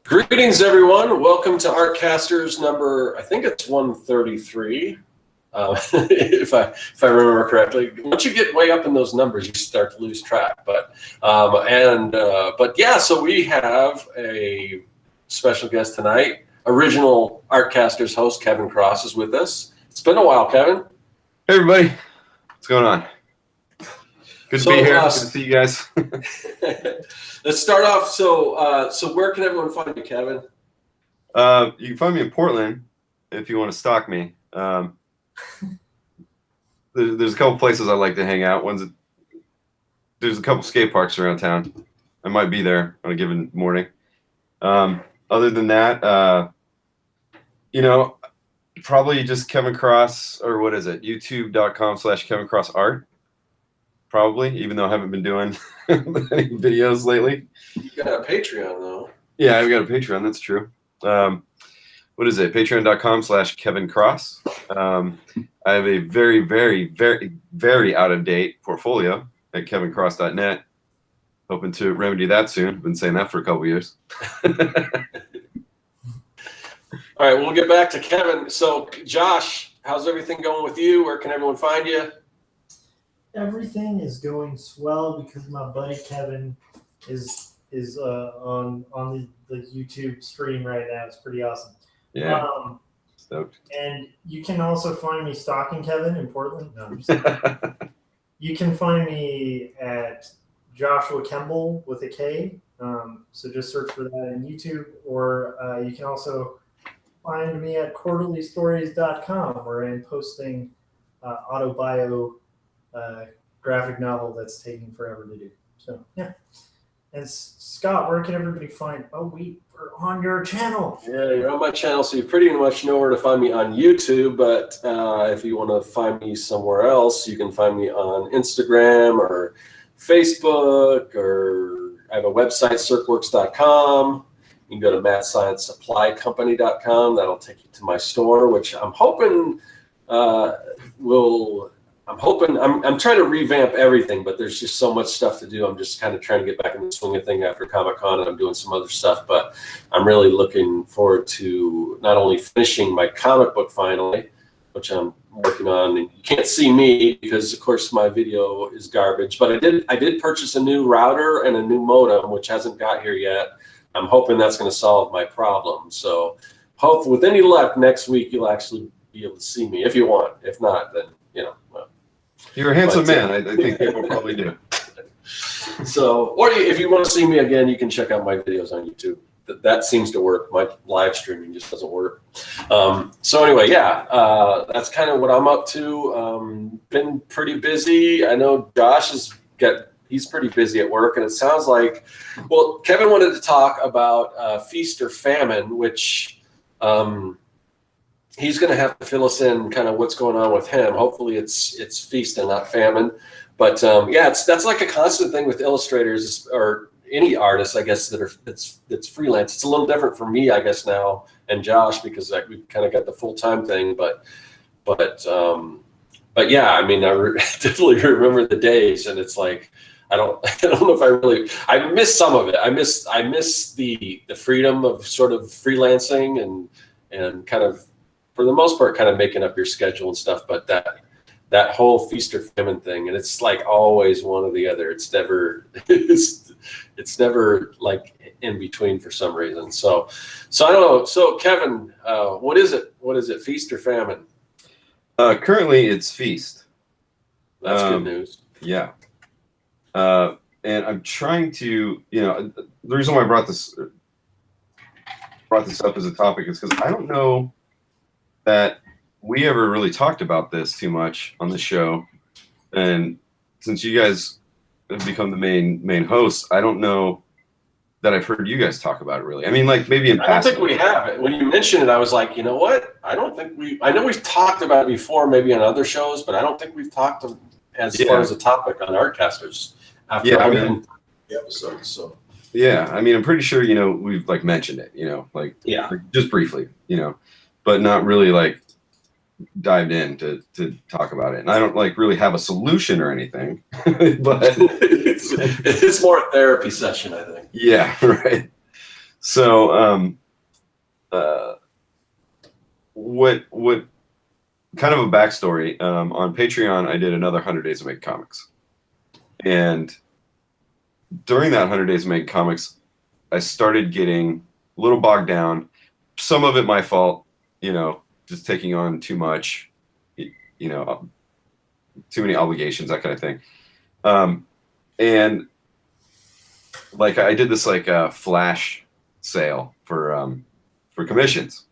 Greetings, everyone. Welcome to Artcasters number, I think it's 133, if I remember correctly. Once you get way up in those numbers, you start to lose track. But yeah, so we have a special guest tonight. Original Artcasters host Kevin Cross is with us. It's been a while, Kevin. Hey, everybody. What's going on? Good to be here. Good to see you guys. Let's start off. So where can everyone find you, Kevin? You can find me in Portland if you want to stalk me. There's a couple places I like to hang out. There's a couple skate parks around town. I might be there on a given morning. Other than that, probably just Kevin Cross, or what is it? YouTube.com/KevinCrossArt. Probably, even though I haven't been doing any videos lately. You got a Patreon, though. Yeah, I've got a Patreon. That's true. What is it? Patreon.com/KevinCross. I have a very, very, very, very out-of-date portfolio at KevinCross.net. Hoping to remedy that soon. I've been saying that for a couple years. All right, we'll get back to Kevin. So, Josh, how's everything going with you? Where can everyone find you? Everything is going swell because my buddy Kevin is on the YouTube stream right now. It's pretty awesome. Yeah. Stoked. And you can also find me stalking Kevin in Portland. No, I'm just you can find me at Joshua Kemble with a K. So just search for that in YouTube, or you can also find me at quarterlystories.com, where I'm posting autobio graphic novel that's taking forever to do. So yeah. And Scott, where can everybody find? Oh, we're on your channel. Yeah, you're on my channel, so you pretty much know where to find me on YouTube. But if you want to find me somewhere else, you can find me on Instagram or Facebook, or I have a website, Serkworks.com. You can go to MattScienceSupplyCompany.com. That'll take you to my store, which I'm hoping I'm trying to revamp everything, but there's just so much stuff to do. I'm just kind of trying to get back in the swing of thing after Comic-Con, and I'm doing some other stuff. But I'm really looking forward to not only finishing my comic book finally, which I'm working on. And you can't see me because, of course, my video is garbage. But I did purchase a new router and a new modem, which hasn't got here yet. I'm hoping that's going to solve my problem. So hopefully, with any luck, next week you'll actually be able to see me if you want. If not, then, well. You're a handsome man. I think people probably do. So, or if you want to see me again, you can check out my videos on YouTube. That seems to work. My live streaming just doesn't work. So anyway, yeah, that's kind of what I'm up to. Been pretty busy. I know Josh he's pretty busy at work, and it sounds like, well, Kevin wanted to talk about Feast or Famine, which he's going to have to fill us in kind of what's going on with him. Hopefully it's feast and not famine. But yeah, that's like a constant thing with illustrators or any artists, I guess, that's freelance. It's a little different for me, I guess, now, and Josh, because we kind of got the full-time thing. But yeah, I mean, I definitely remember the days, and it's like, I don't know if I miss some of it. I miss the freedom of sort of freelancing and kind of, for the most part, kind of making up your schedule and stuff. But that whole feast or famine thing, and it's like always one or the other. It's never it's never like in between for some reason. So I don't know. So Kevin, what is it? What is it? Feast or famine? Currently, it's feast. That's good news. Yeah. And I'm trying to, the reason why I brought this up as a topic is because I don't know that we ever really talked about this too much on the show. And since you guys have become the main hosts, I don't know that I've heard you guys talk about it really. I mean, like maybe in I don't think we have it. When you mentioned it, I was like, you know what? I know we've talked about it before, maybe on other shows, but I don't think we've talked as far as a topic on Artcasters after the episode. So yeah, I mean, I'm pretty sure, we've like mentioned it, like just briefly, but not really like dived in to talk about it. And I don't like really have a solution or anything, but it's more a therapy session, I think. Yeah, right. So what kind of a backstory, on Patreon, I did another 100 Days of Making Comics. And during that 100 Days of Making Comics, I started getting a little bogged down. Some of it my fault, just taking on too much, too many obligations, that kind of thing. And like I did this flash sale for commissions,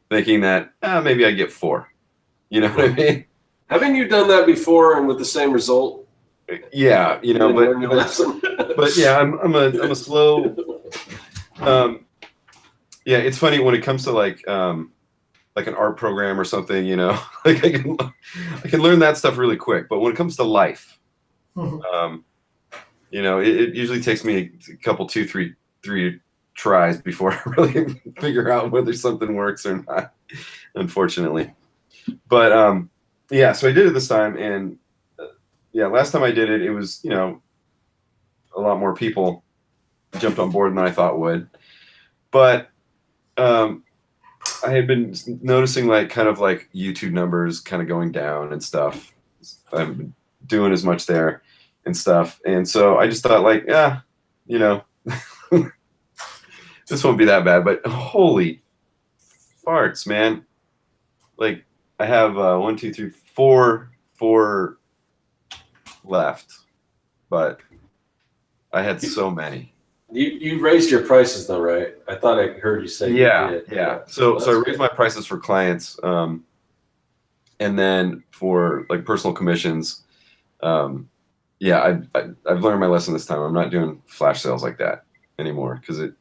thinking that maybe I get 4. You know what I mean? Haven't you done that before and with the same result? Yeah, but yeah, I'm a slow. Yeah, it's funny when it comes to like an art program or something. Like I can learn that stuff really quick. But when it comes to life, it usually takes me a couple, 2, 3 tries before I really figure out whether something works or not. Unfortunately. But yeah, so I did it this time, and yeah, last time I did it, it was a lot more people jumped on board than I thought would. But I had been noticing kind of YouTube numbers kind of going down and stuff. I haven't been doing as much there and stuff, and so I just thought this won't be that bad. But holy farts, man! Like I have 1, 2, 3, 4 left, but I had so many. You raised your prices though, right? I thought I heard you say yeah, you did. yeah. So I raised my prices for clients, and then for personal commissions, yeah, I've learned my lesson this time. I'm not doing flash sales like that anymore because it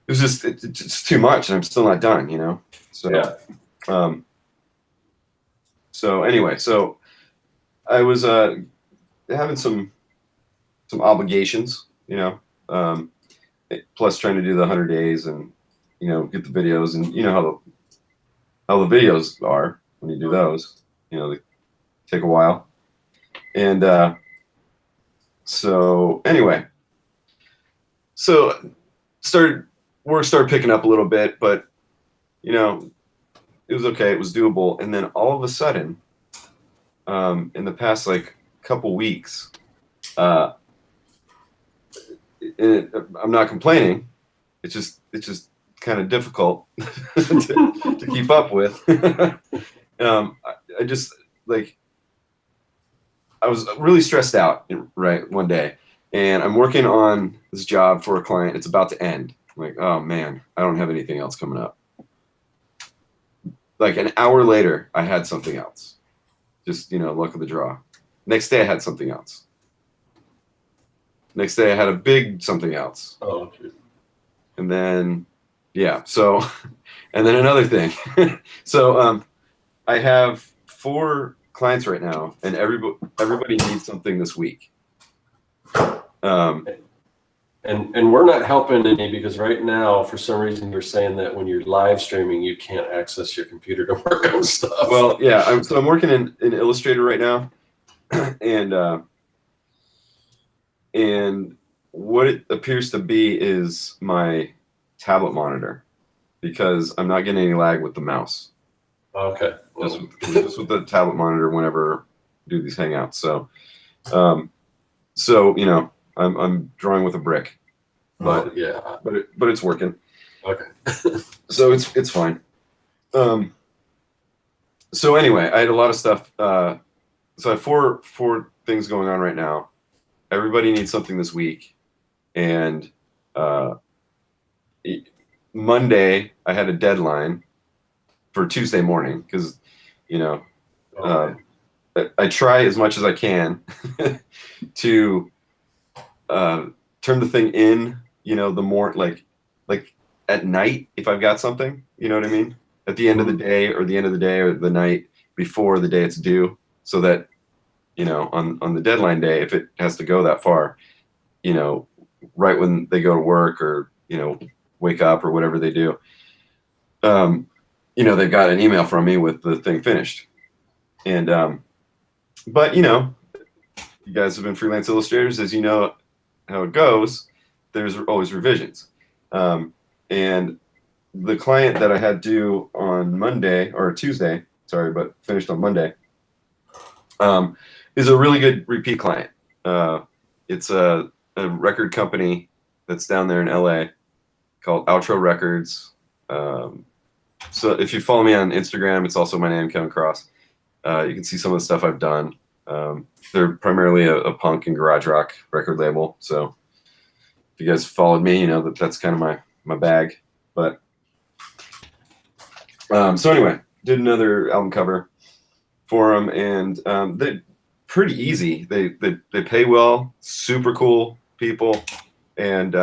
was just it's just too much, and I'm still not done. So yeah. So anyway, so I was having some obligations, plus trying to do the 100 days and get the videos, and how the videos are when you do those, they take a while. And so anyway, so work started picking up a little bit, but it was okay. It was doable. And then all of a sudden, in the past couple weeks, I'm not complaining. It's just kind of difficult to keep up with. I just I was really stressed out one day, and I'm working on this job for a client. It's about to end. I'm like, oh man, I don't have anything else coming up. Like an hour later, I had something else. Just, luck of the draw. Next day, I had something else. Next day, I had a big something else. Oh, okay. And then, yeah, so, and then another thing. So I have 4 clients right now, and everybody needs something this week. And we're not helping any because right now, for some reason, you're saying that when you're live streaming, you can't access your computer to work on stuff. Well, yeah, I'm working in Illustrator right now, and what it appears to be is my tablet monitor, because I'm not getting any lag with the mouse. Okay. Just with the tablet monitor whenever I do these hangouts. So, I'm drawing with a brick, but yeah, but it's working. Okay. So it's fine. So anyway, I had a lot of stuff. So I have four things going on right now. Everybody needs something this week, and Monday I had a deadline for Tuesday morning because I try as much as I can to turn the thing in, the more like at night if I've got something, you know what I mean? At the end of the day or the night before the day it's due, so that, on the deadline day, if it has to go that far, right when they go to work or, wake up or whatever they do, they've got an email from me with the thing finished. And, but, you guys have been freelance illustrators, as you know how it goes. There's always revisions. And the client that I had due on Monday or Tuesday, sorry, but finished on Monday, is a really good repeat client. It's a record company that's down there in LA called Outro Records. So if you follow me on Instagram, it's also my name, Kevin Cross. You can see some of the stuff I've done. They're primarily a punk and garage rock record label. So if you guys followed me, you know that that's kind of my bag. But so anyway, did another album cover for them, and they pretty easy. They pay well, super cool people, and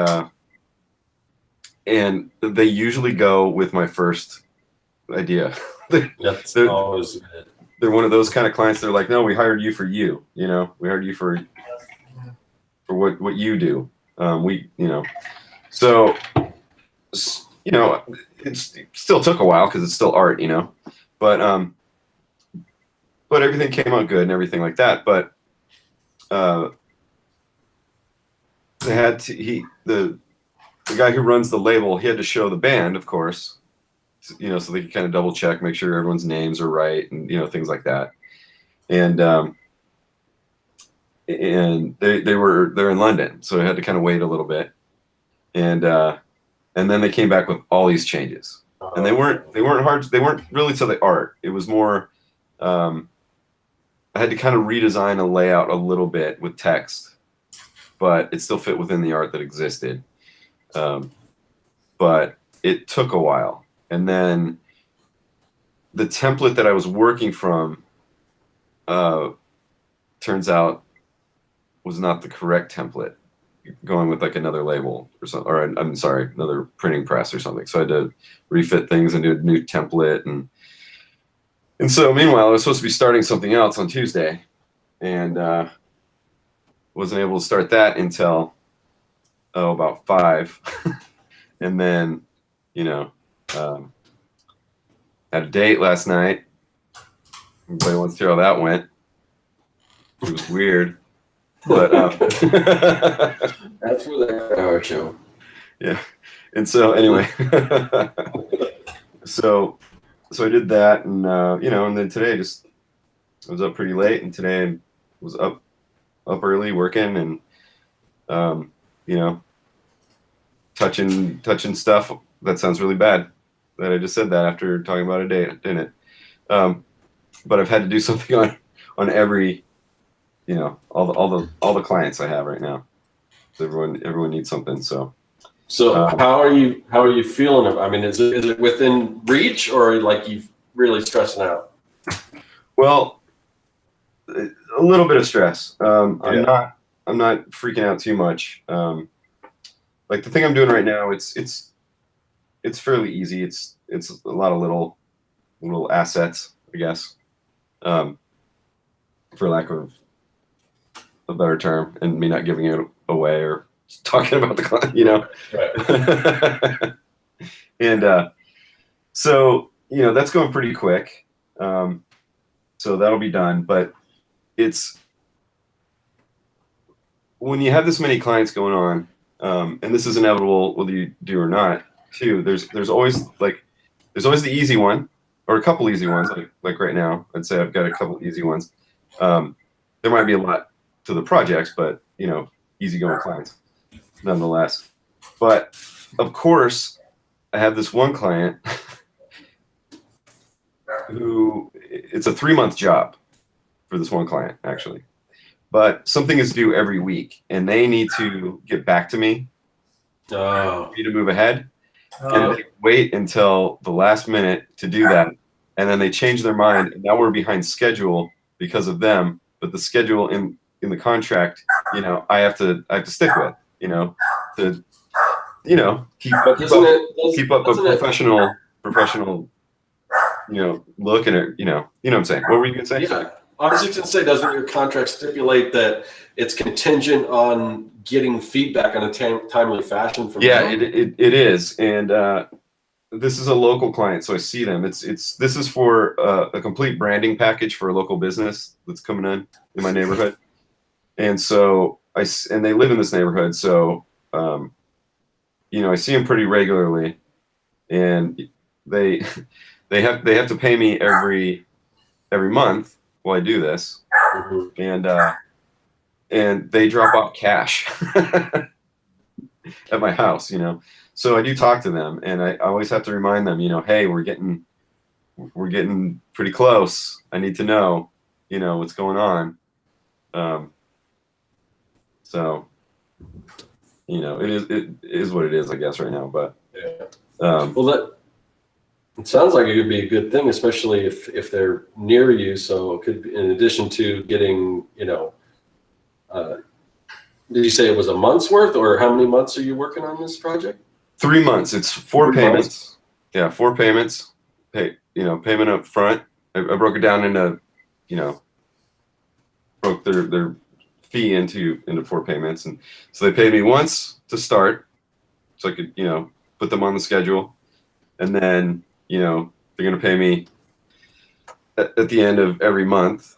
they usually go with my first idea. That's always good. They're one of those kind of clients. They're like, no, we hired you for you. You know, we hired you for what you do. So it still took a while because it's still art, but everything came out good and everything like that. But they had to, the guy who runs the label, he had to show the band, of course, so they could kind of double check, make sure everyone's names are right, and things like that. And they're in London, so I had to kind of wait a little bit, and then they came back with all these changes, and they weren't hard. They weren't really to the art. It was more. I had to kind of redesign a layout a little bit with text, but it still fit within the art that existed. But it took a while. And then the template that I was working from turns out was not the correct template, going with like another label or something, or I'm sorry, another printing press or something. So I had to refit things and do a new template. And so meanwhile, I was supposed to be starting something else on Tuesday, and wasn't able to start that until about 5. And then, had a date last night. Everybody wants to hear how that went. It was weird, but that's for the hour show. Yeah. And so anyway, so I did that, and and then today I was up pretty late, and today I was up early working, and touching stuff. That sounds really bad that I just said that after talking about a date, didn't it? But I've had to do something on every, all the clients I have right now. So everyone needs something. So how are you feeling? I mean, is it within reach, or like you really stressing out? Well, a little bit of stress. I'm not freaking out too much. Like the thing I'm doing right now, it's fairly easy. It's a lot of little assets, I guess, for lack of a better term, and me not giving it away or talking about the client, Right. And so that's going pretty quick. So that'll be done. But it's when you have this many clients going on. And this is inevitable whether you do or not too. There's always the easy one, or a couple easy ones, like right now. I'd say I've got a couple easy ones. There might be a lot to the projects, but easygoing clients nonetheless. But of course, I have this one client who, it's a 3-month job for this one client actually. But something is due every week, and they need to get back to me. Need to move ahead, and they wait until the last minute to do that, and then they change their mind. And now we're behind schedule because of them. But the schedule in the contract, I have to stick with, to keep up a professional, look at it. You know what I'm saying? What were you gonna say? Yeah. I was just going to say, doesn't your contract stipulate that it's contingent on getting feedback in a timely fashion from them? It is, and this is a local client, so I see them. This is for a complete branding package for a local business that's coming in my neighborhood, and so and they live in this neighborhood, so I see them pretty regularly, and they they have to pay me every month while I do this, and they drop off cash at my house, So I do talk to them, and I always have to remind them, hey, we're getting pretty close. I need to know, what's going on. So, it is what it is, I guess, right now. But well, it sounds like it could be a good thing, especially if they're near you. So it could be, in addition to getting, did you say it was a month's worth, or how many months are you working on this project? 3 months. It's 4 payments. Yeah, 4 payments. Payment up front. I broke it down into, broke their fee into 4 payments, and so they paid me once to start, so I could put them on the schedule, and then they're gonna pay me at the end of every month,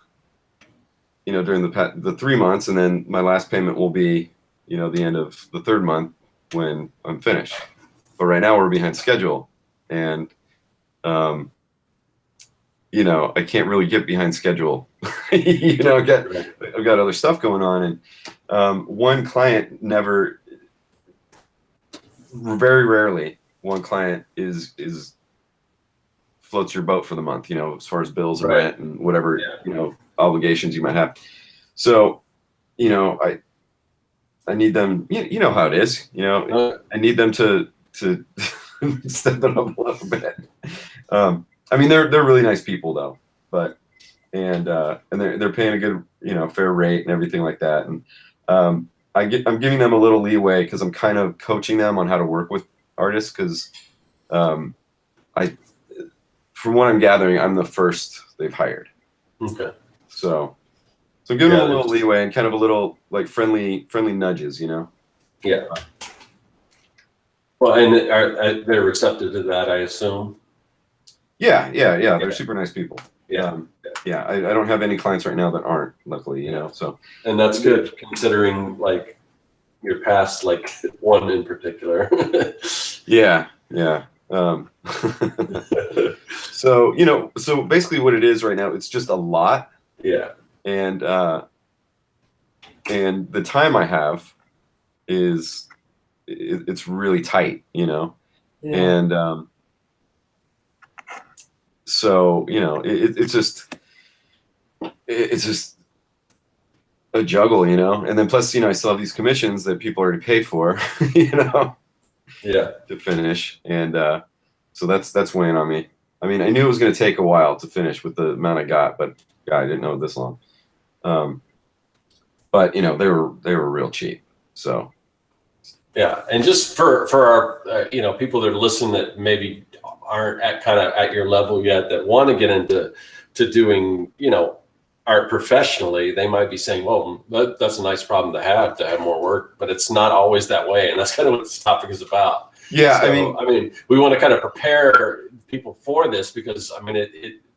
during the 3 months, and then my last payment will be the end of the 3rd month when I'm finished. But right now we're behind schedule, and I can't really get behind schedule. I've got other stuff going on, and one client very rarely, one client is floats your boat for the month, as far as bills and rent and whatever, obligations you might have. So, I need them, you know how it is, I need them to step it up a little bit. I mean, they're really nice people though, but, and they're paying a good, fair rate and everything like that. And, I'm giving them a little leeway because I'm kind of coaching them on how to work with artists. Cause, from what I'm gathering, I'm the first they've hired. Okay. So give them a little leeway and kind of a little like friendly nudges, Yeah. Well, and they're receptive to that, I assume. Yeah. They're super nice people. Yeah. I don't have any clients right now that aren't, luckily, so. And that's good considering like your past, like one in particular. Yeah. So, so basically what it is right now, it's just a lot. Yeah. And the time I have is, it's really tight, Yeah. And, so, it's just a juggle, and then plus, I still have these commissions that people already paid for, Yeah. to finish. And, so that's weighing on me. I mean, I knew it was going to take a while to finish with the amount I got, but I didn't know this long. But they were real cheap. So. Yeah. And just for our, people that are listening that maybe aren't at your level yet, that want to get into doing, art professionally, they might be saying, well, that's a nice problem to have more work, but it's not always that way. And that's kind of what this topic is about. Yeah. So, I mean, we want to kind of prepare people for this because, I mean,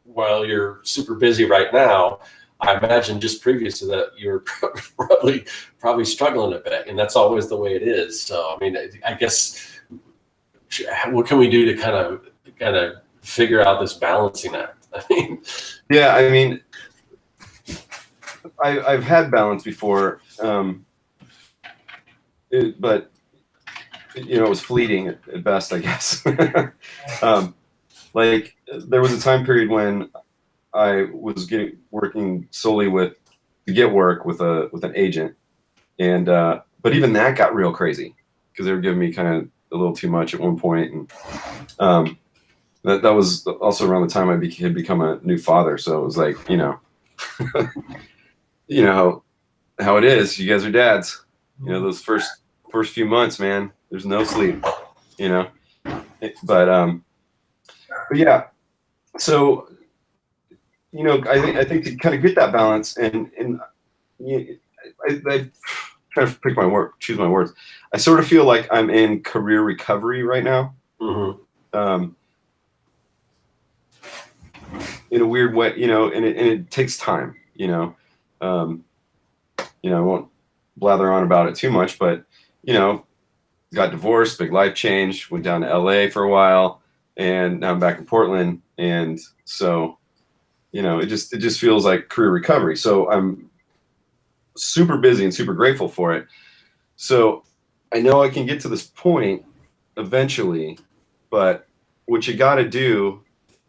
while you're super busy right now, I imagine just previous to that, you're probably struggling a bit, and that's always the way it is. So, I mean, I guess, what can we do to kind of figure out this balancing act? I mean, yeah, I mean, I've had balance before, but it was fleeting at best, I guess. Like there was a time period when I was working solely to get work with an agent, and but even that got real crazy because they were giving me kind of a little too much at one point, and that was also around the time I had become a new father. So it was like, how it is. You guys are dads. Those first few months, man, there's no sleep. But yeah. So I think to kind of get that balance, and I try to choose my words. I sort of feel like I'm in career recovery right now. mm-hmm. In a weird way, and it takes time, I won't blather on about it too much, but, got divorced, big life change, went down to LA for a while, and now I'm back in Portland. And so, it just feels like career recovery. So I'm super busy and super grateful for it. So I know I can get to this point eventually, but what you got to do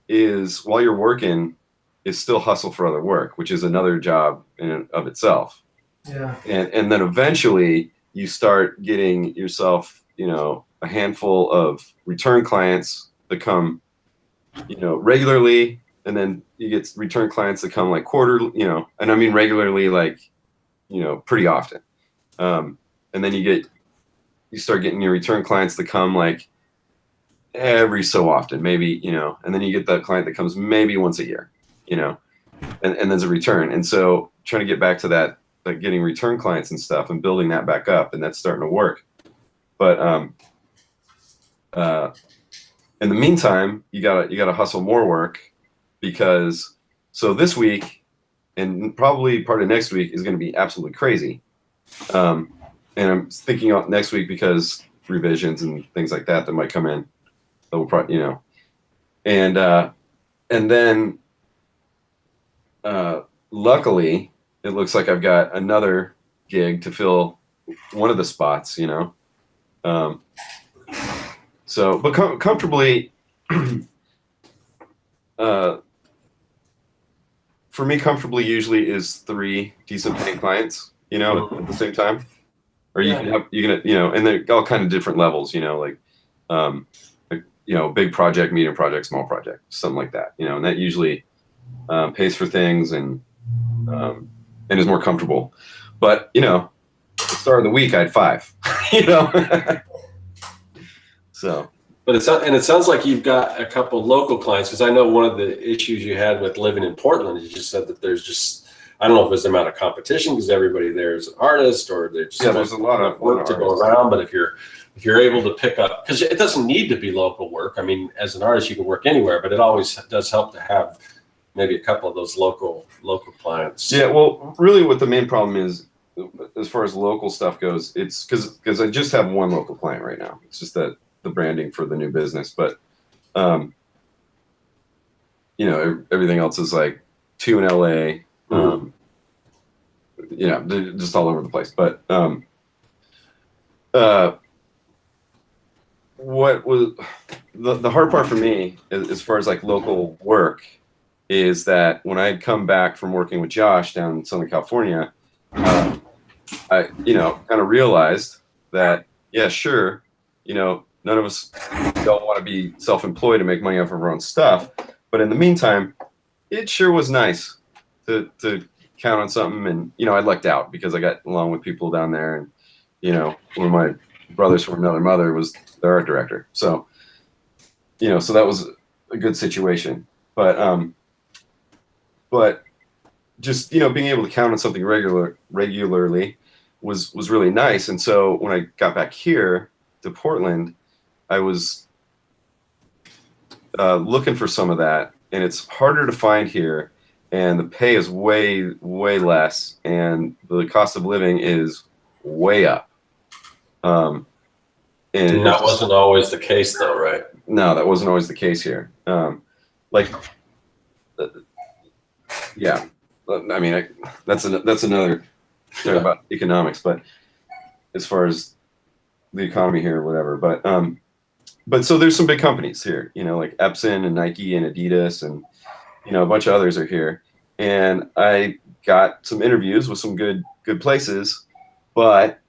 is, while you're working, is still hustle for other work, which is another job in and of itself. Yeah. And then eventually you start getting yourself, a handful of return clients that come, regularly, and then you get return clients that come like quarterly, and I mean regularly, like, pretty often. And then you start getting your return clients that come like every so often, maybe, and then you get that client that comes maybe once a year, and there's a return. And so trying to get back to that, like getting return clients and stuff and building that back up, and that's starting to work. But in the meantime, you gotta hustle more work, because so this week and probably part of next week is going to be absolutely crazy. And I'm thinking out next week because revisions and things like that might come in. That will probably, and then luckily it looks like I've got another gig to fill one of the spots, so, but comfortably, for me, comfortably usually is 3 decent paying clients, at the same time. Or you can have, and they're all kind of different levels, like, big project, medium project, small project, something like that, and that usually pays for things and is more comfortable. But, the start of the week, I had 5, So. But it sounds like you've got a couple local clients, because I know one of the issues you had with living in Portland, you just said that there's just, I don't know if it's the amount of competition because everybody there is an artist, or there's there's a lot of work to go around. But if you're able to pick up, because it doesn't need to be local work. I mean, as an artist, you can work anywhere, but it always does help to have maybe a couple of those local clients. Yeah, well, really what the main problem is, as far as local stuff goes, it's because I just have one local client right now. It's just that the branding for the new business, but everything else is like 2 in LA. They're just all over the place. But what was the hard part for me, as far as like local work, is that when I come back from working with Josh down in Southern California, I kind of realized that, yeah, sure, none of us don't want to be self-employed and make money off of our own stuff. But in the meantime, it sure was nice to count on something. And, I lucked out because I got along with people down there. And, one of my brothers from another mother was their art director. So, so that was a good situation. But just, being able to count on something regularly was really nice. And so when I got back here to Portland, I was looking for some of that, and it's harder to find here, and the pay is way, way less, and the cost of living is way up. And that wasn't always the case, though, right? No, that wasn't always the case here. Yeah, I mean, that's another thing about economics, but as far as the economy here or whatever, but so there's some big companies here, like Epson and Nike and Adidas and, a bunch of others are here. And I got some interviews with some good places, but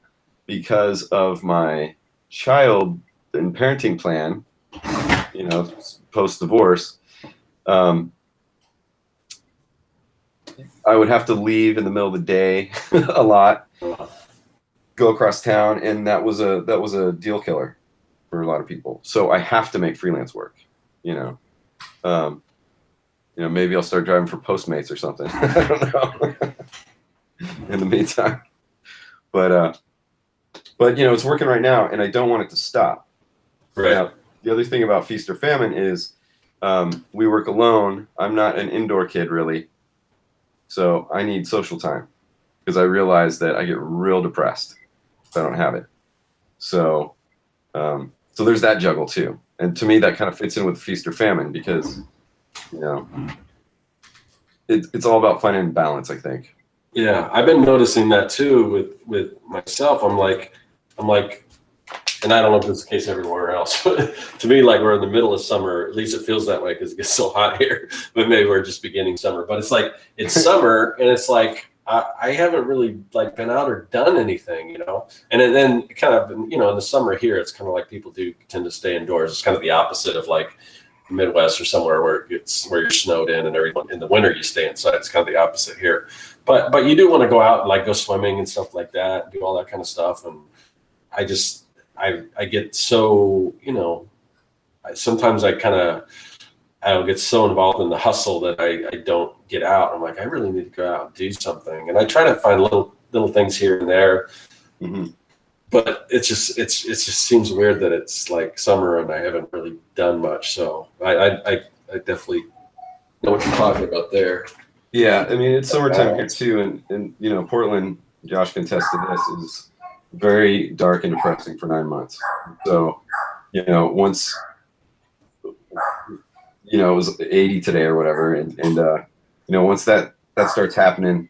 because of my child and parenting plan, post-divorce, I would have to leave in the middle of the day a lot, go across town, and that was a deal killer for a lot of people. So I have to make freelance work, maybe I'll start driving for Postmates or something. I don't know. In the meantime, but it's working right now, and I don't want it to stop. Right. Now, the other thing about Feast or Famine is we work alone. I'm not an indoor kid, really. So I need social time, because I realize that I get real depressed if I don't have it. So So there's that juggle too. And to me, that kind of fits in with feast or famine because, you know, it's all about finding balance, I think. Yeah, I've been noticing that too with myself. I'm like, and I don't know if it's the case everywhere else, but to me, like we're in the middle of summer. At least it feels that way because it gets so hot here. But maybe we're just beginning summer. But it's like it's summer, and it's like I haven't really like been out or done anything, you know. And then kind of, you know, in the summer here, it's kind of like people do tend to stay indoors. It's kind of the opposite of like the Midwest or somewhere where you're snowed in, and everyone in the winter you stay inside. It's kind of the opposite here. But you do want to go out and like go swimming and stuff like that, do all that kind of stuff. And I get so, you know, sometimes I get so involved in the hustle that I don't get out. I'm like, I really need to go out and do something. And I try to find little things here and there. Mm-hmm. But it just seems weird that it's like summer and I haven't really done much. So I definitely know what you're talking about there. Yeah, I mean, it's summertime here too, and you know, Portland, Josh can attest to this, is very dark and depressing for 9 months. So, you know, once, you know, it was 80 today or whatever, and you know, once that starts happening,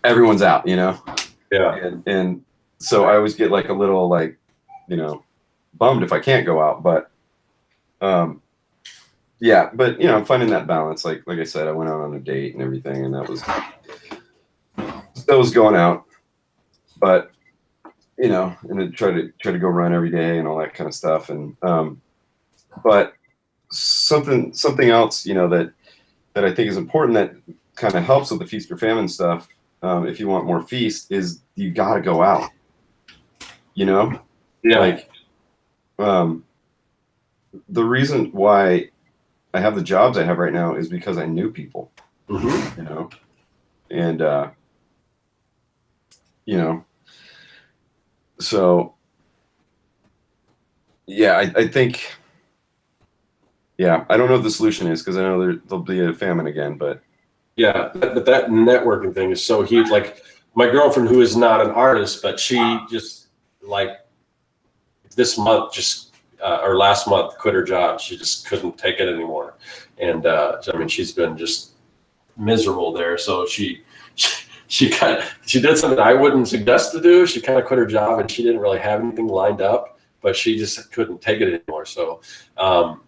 everyone's out, you know. Yeah. And so I always get like a little like, you know, bummed if I can't go out, but yeah, but you know, I'm finding that balance. Like I said, I went out on a date and everything, and that was going out. But you know, and then try to go run every day and all that kind of stuff. And but something else, you know, that I think is important that kind of helps with the feast or famine stuff. If you want more feast, is you got to go out. You know, yeah. Like the reason why I have the jobs I have right now is because I knew people, mm-hmm. you know, and, you know, so yeah, I think, yeah, I don't know what the solution is because I know there'll be a famine again, but yeah, but that networking thing is so huge. Like my girlfriend, who is not an artist, but she just like this month or last month quit her job. She just couldn't take it anymore. And I mean, she's been just miserable there. So she did something I wouldn't suggest to do. She kind of quit her job and she didn't really have anything lined up, but she just couldn't take it anymore. So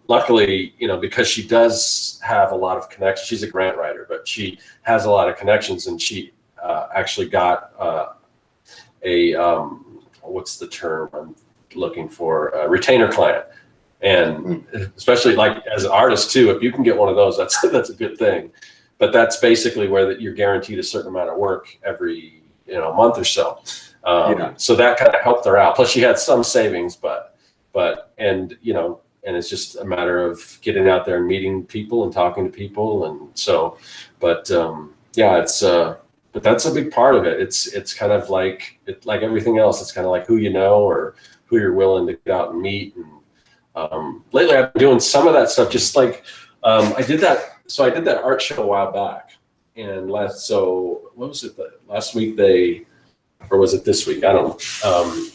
luckily, you know, because she does have a lot of connections, she's a grant writer, but she has a lot of connections, and she actually got what's the term I'm looking for, a retainer client. And especially like as an artist too, if you can get one of those, that's a good thing. But that's basically where you're guaranteed a certain amount of work every, you know, month or so. So that kind of helped her out. Plus she had some savings, but you know, and it's just a matter of getting out there and meeting people and talking to people. And so, but yeah, it's but that's a big part of it. It's kind of like everything else. It's kind of like who you know or who you're willing to get out and meet. And lately I've been doing some of that stuff. Just like I did that art show a while back, and what was it? Last week or was it this week? I don't know.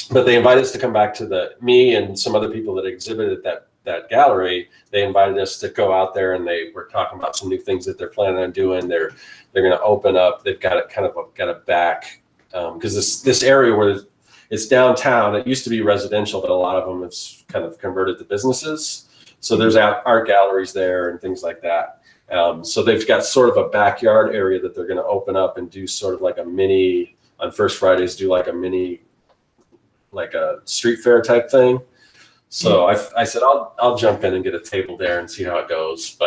But they invited us to come back to me and some other people that exhibited that gallery. They invited us to go out there, and they were talking about some new things that they're planning on doing. They're going to open up. They've got a back because this area where it's downtown. It used to be residential, but a lot of them have kind of converted to businesses. So there's art galleries there and things like that. So they've got sort of a backyard area that they're going to open up and do sort of like a mini, on First Fridays, do like a mini, like a street fair type thing. So I said, I'll jump in and get a table there and see how it goes.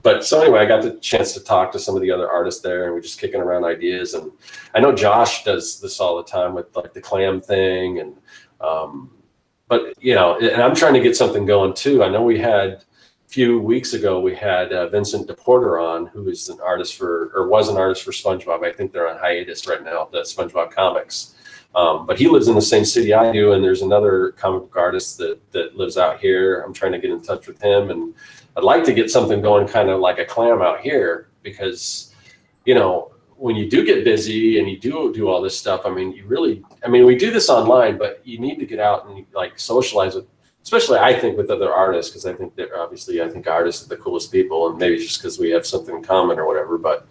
But so anyway, I got the chance to talk to some of the other artists there, and we're just kicking around ideas. And I know Josh does this all the time with like the clam thing. And, but you know, and I'm trying to get something going too. I know a few weeks ago, we had Vincent DePorter on, who is was an artist for SpongeBob. I think they're on hiatus right now, the SpongeBob comics. But he lives in the same city I do, and there's another comic book artist that lives out here. I'm trying to get in touch with him, and I'd like to get something going kind of like a clam out here because, you know, when you do get busy and you do all this stuff, I mean, we do this online, but you need to get out and like socialize with, especially I think with other artists, because I think I think artists are the coolest people, and maybe just because we have something in common or whatever. But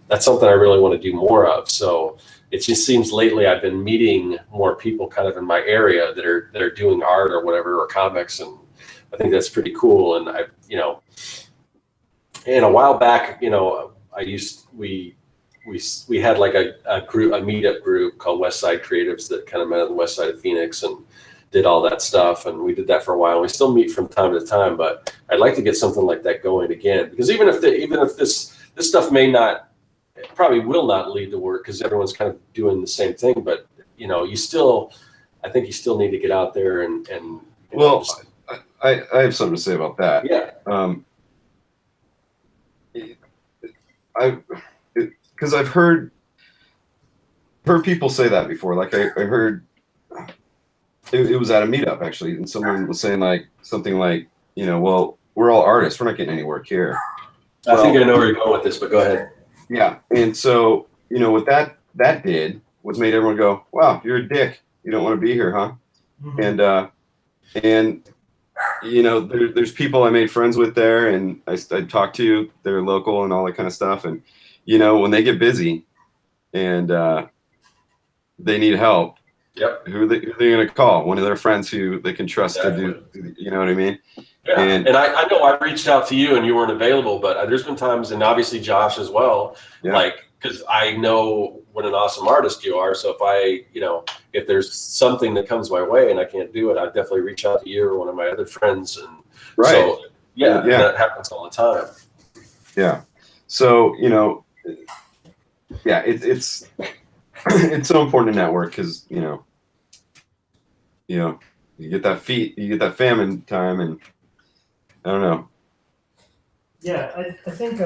that's something I really want to do more of. So it just seems lately I've been meeting more people kind of in my area that are doing art or whatever, or comics, and I think that's pretty cool. And and a while back, we had like a meetup group called West Side Creatives that kind of met on the west side of Phoenix and did all that stuff. And we did that for a while. We still meet from time to time, but I'd like to get something like that going again, because even if this stuff probably will not lead to work, because everyone's kind of doing the same thing, but I think you still need to get out there and well, I have something to say about that. Yeah. Because I've heard people say that before. Like I heard it was at a meetup actually, and someone was saying like something like, well, we're all artists, we're not getting any work here. I think I know where you're going with this, but go ahead. Yeah, and so what that did was made everyone go, wow, you're a dick, you don't want to be here, huh? Mm-hmm. And there's people I made friends with there, and I talked to, they're local and all that kind of stuff. And, when they get busy and they need help, yep. Who are they going to call? One of their friends who they can trust Exactly. to do, you know what I mean? Yeah. And I know I reached out to you and you weren't available, but there's been times, and obviously Josh as well, because I know what an awesome artist you are. So if there's something that comes my way and I can't do it, I definitely reach out to you or one of my other friends. And right. So that happens all the time. Yeah. So, it's so important to network, because, you get that famine time, and I don't know. Yeah, I think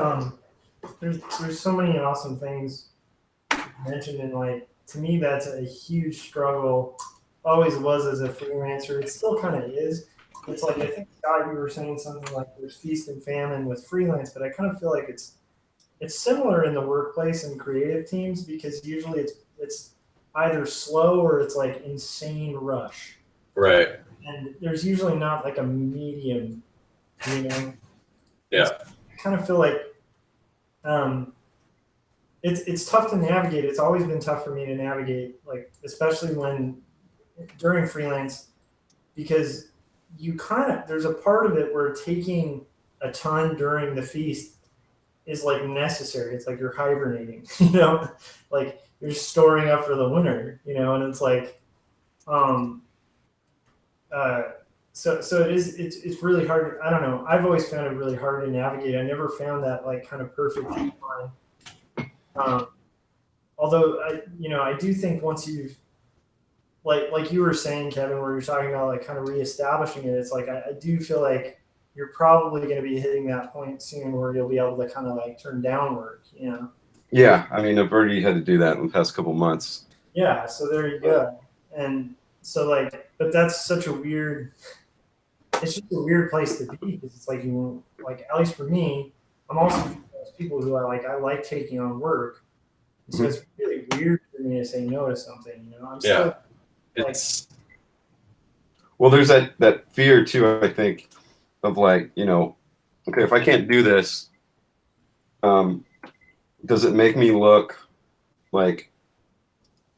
there's so many awesome things mentioned, and like, to me that's a huge struggle. Always was as a freelancer. It still kind of is. It's like, I think Scott, you were saying something like there's feast and famine with freelance, but I kind of feel like it's similar in the workplace and creative teams, because usually it's either slow or it's like insane rush. Right. And there's usually not like a medium, Yeah. I kind of feel like it's tough to navigate. It's always been tough for me to navigate, like especially during freelance, because there's a part of it where taking a ton during the feast is like necessary. It's like you're hibernating, like you're storing up for the winter, and it's like, so it's really hard. I don't know. I've always found it really hard to navigate. I never found that like kind of perfect line. Although I do think once you've like you were saying, Kevin, where you're talking about like kind of reestablishing it, it's like I do feel like you're probably going to be hitting that point soon where you'll be able to kind of like turn down work, Yeah, I mean, I've already had to do that in the past couple months. Yeah, so there you go. And so like, but that's such it's just a weird place to be, because it's like, at least for me, I'm also one of those people who I like taking on work. So it's really weird for me to say no to something, I'm still well, there's that fear too, I think, of like, okay, if I can't do this, does it make me look like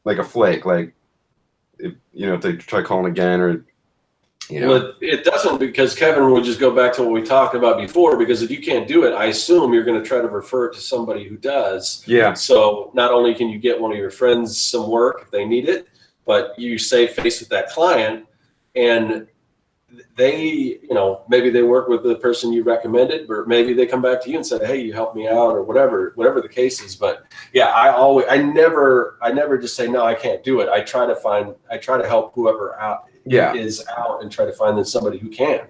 a flake? Like, if they try calling again, or Well, it doesn't, because Kevin will just go back to what we talked about before, because if you can't do it, I assume you're going to try to refer it to somebody who does. Yeah. So not only can you get one of your friends some work if they need it, but you save face with that client, and they, maybe they work with the person you recommended, or maybe they come back to you and said, hey, you helped me out, or whatever the case is. But yeah, I never just say, no, I can't do it. I try to help whoever is out, and try to find them somebody who can,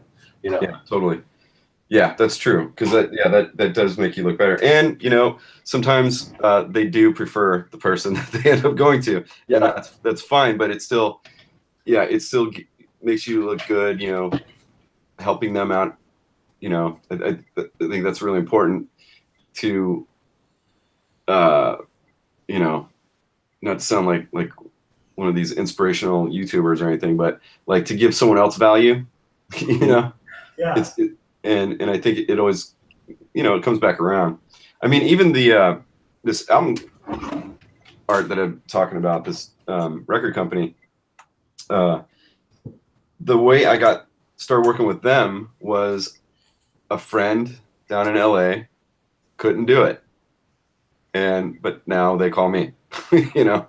Yeah, totally. Yeah, that's true. Because that does make you look better. And, sometimes they do prefer the person that they end up going to. Yeah. And that's fine, but it still makes you look good, helping them out. I think that's really important to you know, not to sound like one of these inspirational YouTubers or anything, but like to give someone else value, you know, Yeah. And I think it always, you know, it comes back around. I mean, even the this album art that I'm talking about, this record company, the way I started working with them was a friend down in LA couldn't do it, but now they call me, you know,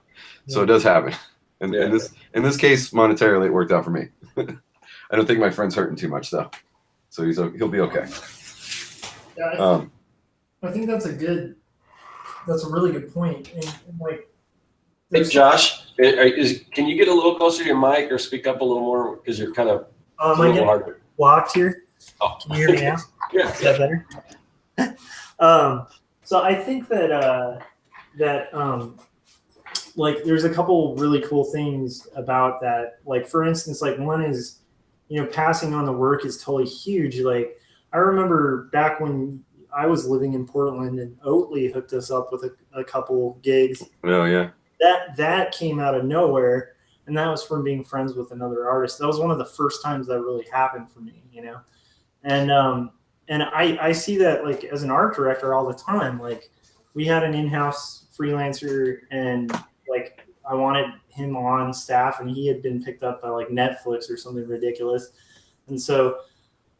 so it does happen. And in this case, monetarily, it worked out for me. I don't think my friend's hurting too much though, so he'll be okay. Yeah, I think that's a really good point. And like, hey Josh, can you get a little closer to your mic or speak up a little more because you're kind of a little harder. Blocked here. Oh. Can you hear me now? Yeah. Is that better? So I think that like there's a couple really cool things about that. Like for instance, like one is, you know, passing on the work is totally huge. Like I remember back when I was living in Portland and Oatly hooked us up with a couple gigs. Oh yeah. That came out of nowhere, and that was from being friends with another artist. That was one of the first times that really happened for me, you know. And I see that like as an art director all the time. Like we had an in-house freelancer, and like I wanted him on staff, and he had been picked up by like Netflix or something ridiculous, and so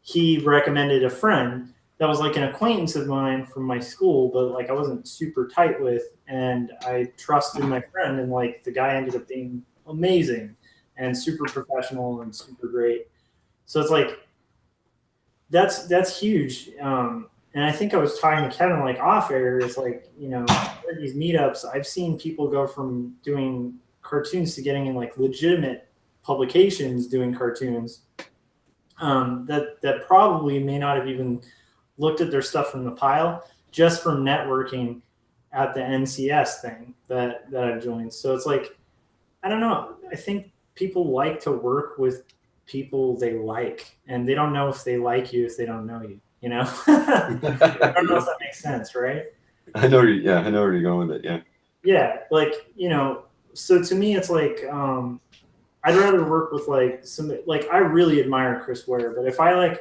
he recommended a friend that was like an acquaintance of mine from my school, but like I wasn't super tight with, and I trusted my friend, and like the guy ended up being amazing and super professional and super great. So it's like that's huge. And I think I was talking to Kevin like off air. It's like, you know, at these meetups, I've seen people go from doing cartoons to getting in like legitimate publications doing cartoons that probably may not have even looked at their stuff from the pile just from networking at the NCS thing that I've joined. So it's like, I don't know. I think people like to work with people they like, and they don't know if they like you if they don't know you, you know? I don't know if that makes sense, right? I know where you're going with it. Yeah. Yeah. Like, you know, so to me, it's like, I'd rather work with like I really admire Chris Ware, but if I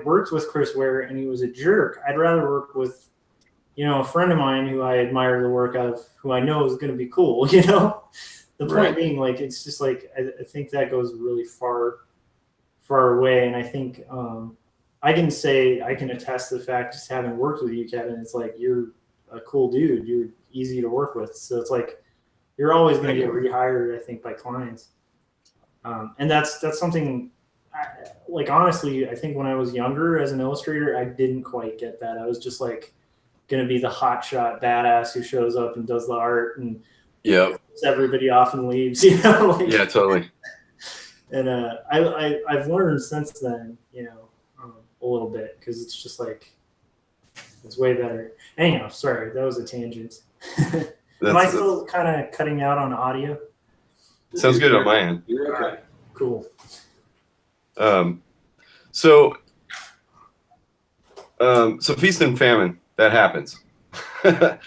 worked with Chris Ware and he was a jerk, I'd rather work with, you know, a friend of mine who I admire the work of, who I know is going to be cool, you know? The point being, like, it's just like, I think that goes really far away. And I think I can attest to the fact, just having worked with you, Kevin, it's like, you're a cool dude. You're easy to work with. So it's like, you're always going to get rehired, I think, by clients. And that's something, like, honestly, I think when I was younger as an illustrator, I didn't quite get that. I was just like going to be the hotshot badass who shows up and does the art and everybody off and leaves, you know? Like, yeah, totally. And I've learned since then, you know, a little bit, because it's just like, it's way better. Anyhow, sorry, that was a tangent. Am I still kind of cutting out on audio? Sounds good on my end. You're okay. Cool. So feast and famine, that happens. But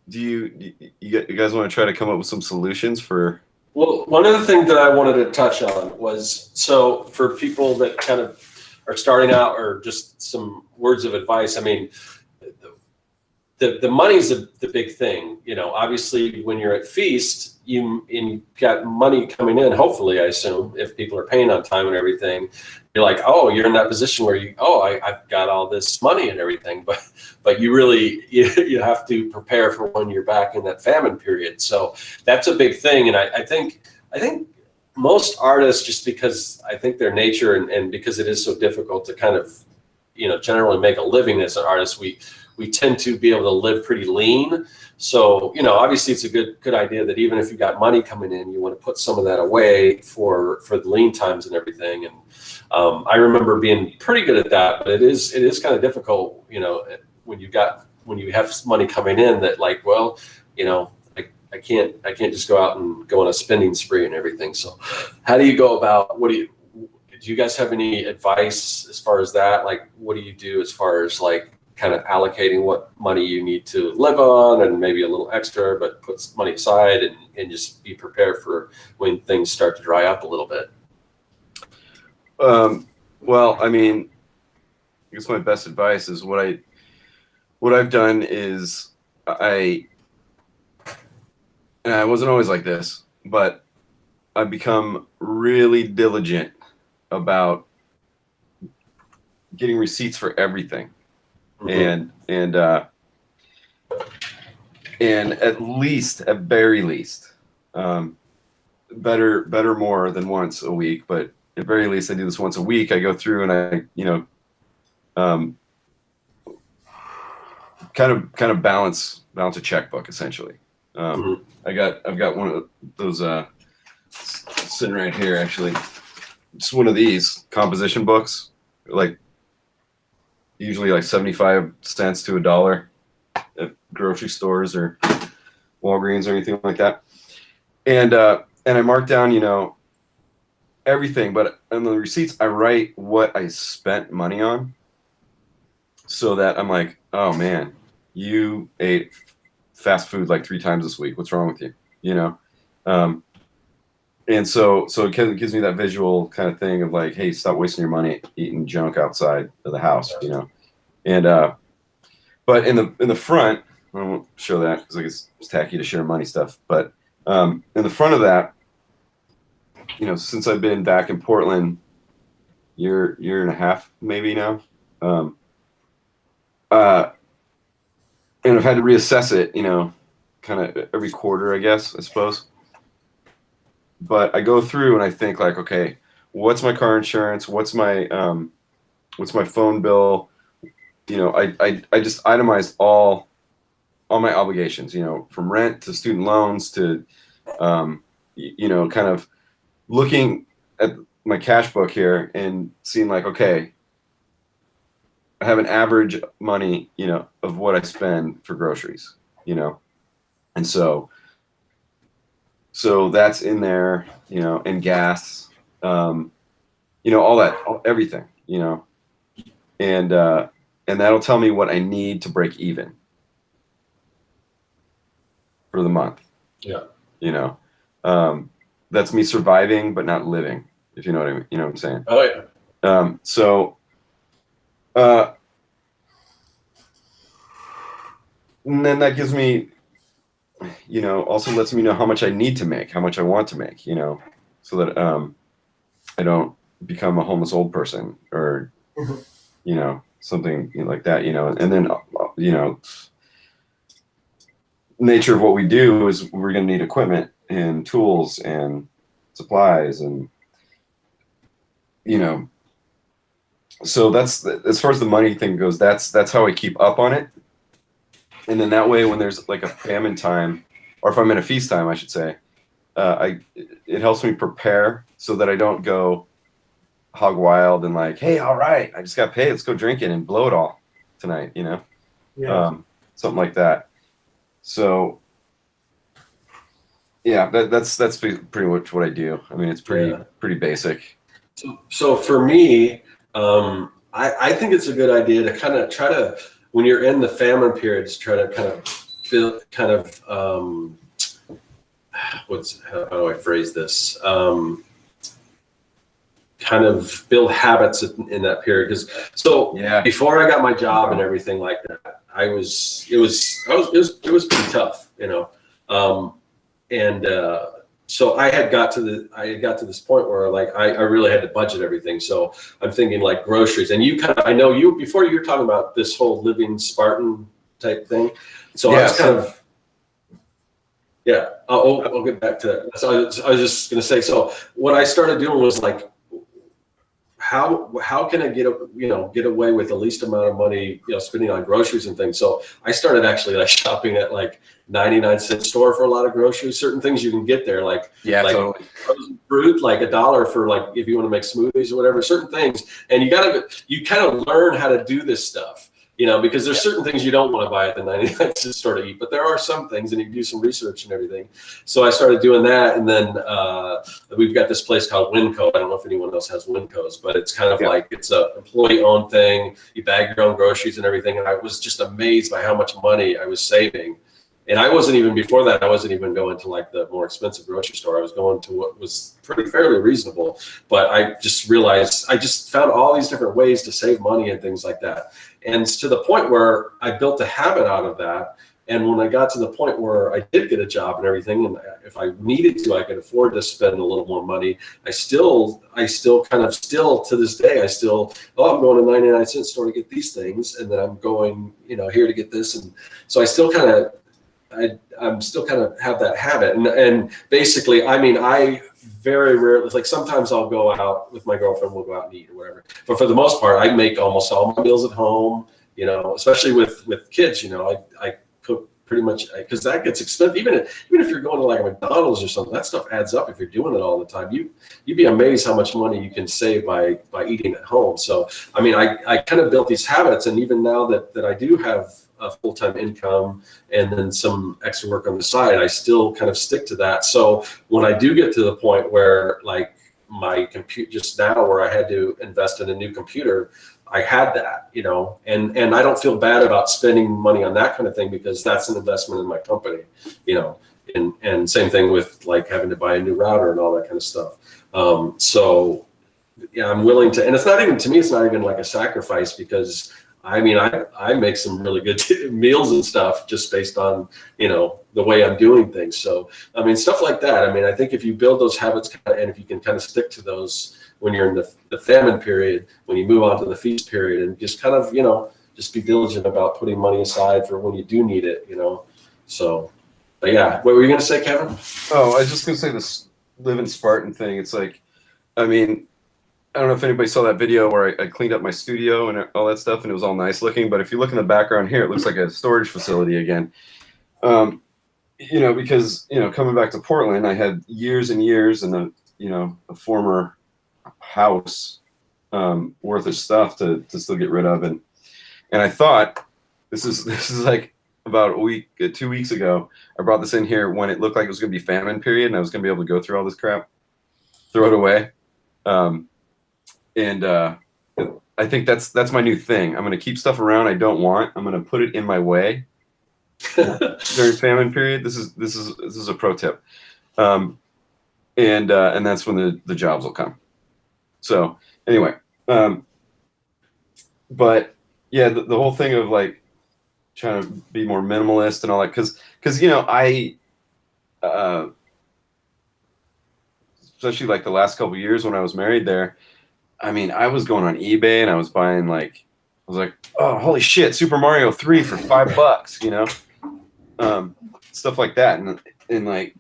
do you guys want to try to come up with some solutions for? Well, one of the things that I wanted to touch on was, so for people that kind of are starting out, or just some words of advice. I mean, the money's the big thing, you know. Obviously, when you're at Feast, you got money coming in. Hopefully, I assume, if people are paying on time and everything, you're like, oh, you're in that position where I've got all this money and everything. But you really you have to prepare for when you're back in that famine period. So that's a big thing. And I think most artists, just because I think their nature and because it is so difficult to kind of, you know, generally make a living as an artist, we tend to be able to live pretty lean. So, you know, obviously it's a good idea that even if you got money coming in, you want to put some of that away for the lean times and everything. And I remember being pretty good at that, but it is kind of difficult, you know, when you have money coming in, that like, well, you know, I can't just go out and go on a spending spree and everything. So how do you go about, do you guys have any advice as far as that? Like, what do you do as far as like kind of allocating what money you need to live on and maybe a little extra, but put some money aside and just be prepared for when things start to dry up a little bit? Well, I mean, I guess my best advice is what I've done is and I wasn't always like this, but I've become really diligent about getting receipts for everything. And at very least, better more than once a week, but at very least I do this once a week. I go through and I, kind of balance a checkbook essentially. I've got one of those sitting right here, actually. Just one of these composition books, like usually like 75 cents to $1 at grocery stores or Walgreens or anything like that. And I mark down, everything, but on the receipts, I write what I spent money on so that I'm like, oh man, you ate fast food like 3 times this week. What's wrong with you? And so it kind of gives me that visual kind of thing of like, hey, stop wasting your money eating junk outside of the house, And but in the front, I won't show that because I guess it's tacky to share money stuff. But in the front of that, since I've been back in Portland, year and a half maybe now, and I've had to reassess it, kind of every quarter, I suppose. But I go through and I think like, okay, what's my car insurance? What's my phone bill? I just itemized all my obligations, from rent to student loans to, kind of looking at my cash book here and seeing like, okay, I have an average money, of what I spend for groceries, and so that's in there, and gas, all that, everything, and that'll tell me what I need to break even for the month. Yeah. That's me surviving, but not living, if you know what I mean, what I'm saying? Oh yeah. And then that gives me, also lets me know how much I need to make, how much I want to make, so that I don't become a homeless old person or, something like that, and then, nature of what we do is we're going to need equipment and tools and supplies and, so that's, as far as the money thing goes, that's how I keep up on it. And then that way, when there's like a famine time, or if I'm in a feast time, I should say, it helps me prepare so that I don't go hog wild and like, hey, all right, I just got paid, let's go drinking and blow it all tonight, Yeah. Something like that. So yeah, that's pretty much what I do. I mean, it's pretty basic. So for me, I think it's a good idea to kind of try to, when you're in the famine periods, try to kind of build how do I phrase this? Kind of build habits in that period. Because before I got my job and everything like that, it was pretty tough, so I had got to this point where like I really had to budget everything. So I'm thinking like groceries, and I know you before you were talking about this whole living Spartan type thing. So I was kind of I'll get back to that. So I was just gonna say. So what I started doing was like, how can I get away with the least amount of money, spending on groceries and things. So I started actually like shopping at like 99-cent store for a lot of groceries. Certain things you can get there, like totally. Frozen fruit, like $1 for like if you want to make smoothies or whatever. Certain things, and you kind of learn how to do this stuff. because there's certain things you don't want to buy at the 99 cent store to eat, but there are some things, and you do some research and everything. So I started doing that, and then we've got this place called Winco. I don't know if anyone else has Wincos, but it's kind of like it's a employee-owned thing. You bag your own groceries and everything, and I was just amazed by how much money I was saving. And I wasn't even, before that, I wasn't even going to like the more expensive grocery store. I was going to what was fairly reasonable. But I just realized, I just found all these different ways to save money and things like that. And to the point where I built a habit out of that. And when I got to the point where I did get a job and everything, and if I needed to, I could afford to spend a little more money, I still to this day, I'm going to 99 cent store to get these things. And then I'm going, here to get this. And so I still kind of, I'm still kind of have that habit. And basically, I very rarely, like sometimes I'll go out with my girlfriend, we'll go out and eat or whatever. But for the most part, I make almost all my meals at home, especially with kids, I cook pretty much, because that gets expensive. Even if you're going to like a McDonald's or something, that stuff adds up if you're doing it all the time. You'd be amazed how much money you can save by eating at home. So, I kind of built these habits, and even now that I do have a full-time income and then some extra work on the side, I still kind of stick to that. So when I do get to the point where like my computer just now, where I had to invest in a new computer, I had that, and I don't feel bad about spending money on that kind of thing, because that's an investment in my company, and same thing with like having to buy a new router and all that kind of stuff. So yeah, I'm willing to, and it's not even like a sacrifice, because I make some really good meals and stuff just based on, the way I'm doing things. So, stuff like that. I think if you build those habits, and if you can kind of stick to those when you're in the famine period, when you move on to the feast period, and just kind of, just be diligent about putting money aside for when you do need it, So, but yeah, what were you going to say, Kevin? Oh, I was just going to say this live in Spartan thing. It's like, I don't know if anybody saw that video where I cleaned up my studio and all that stuff, and it was all nice looking. But if you look in the background here, it looks like a storage facility again. Because coming back to Portland, I had years and years in a former house worth of stuff to still get rid of, and I thought this is like about 2 weeks ago. I brought this in here when it looked like it was going to be famine period, and I was going to be able to go through all this crap, throw it away. And I think that's my new thing. I'm going to keep stuff around I don't want. I'm going to put it in my way during famine period. This is a pro tip. And that's when the jobs will come. So anyway, but yeah, the whole thing of like trying to be more minimalist and all that, because I especially like the last couple of years when I was married there, I was going on eBay and I was buying oh, holy shit, Super Mario 3 for $5, stuff like that. And like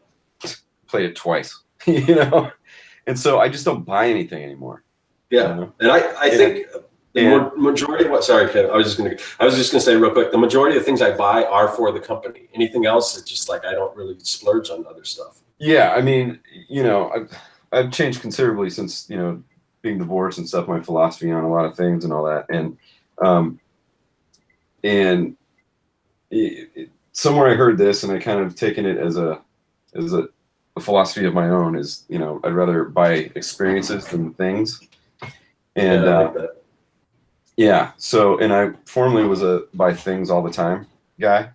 played it twice, and so I just don't buy anything anymore. Yeah. And I think the majority of what, sorry, Kevin, I was just going to say real quick, the majority of the things I buy are for the company. Anything else, it's just like, I don't really splurge on other stuff. Yeah. I've changed considerably since, being divorced and stuff, my philosophy on a lot of things and all that. And somewhere I heard this, and I kind of taken it as a philosophy of my own, is, I'd rather buy experiences than things. And I like that. Yeah. So, and I formerly was a buy things all the time guy.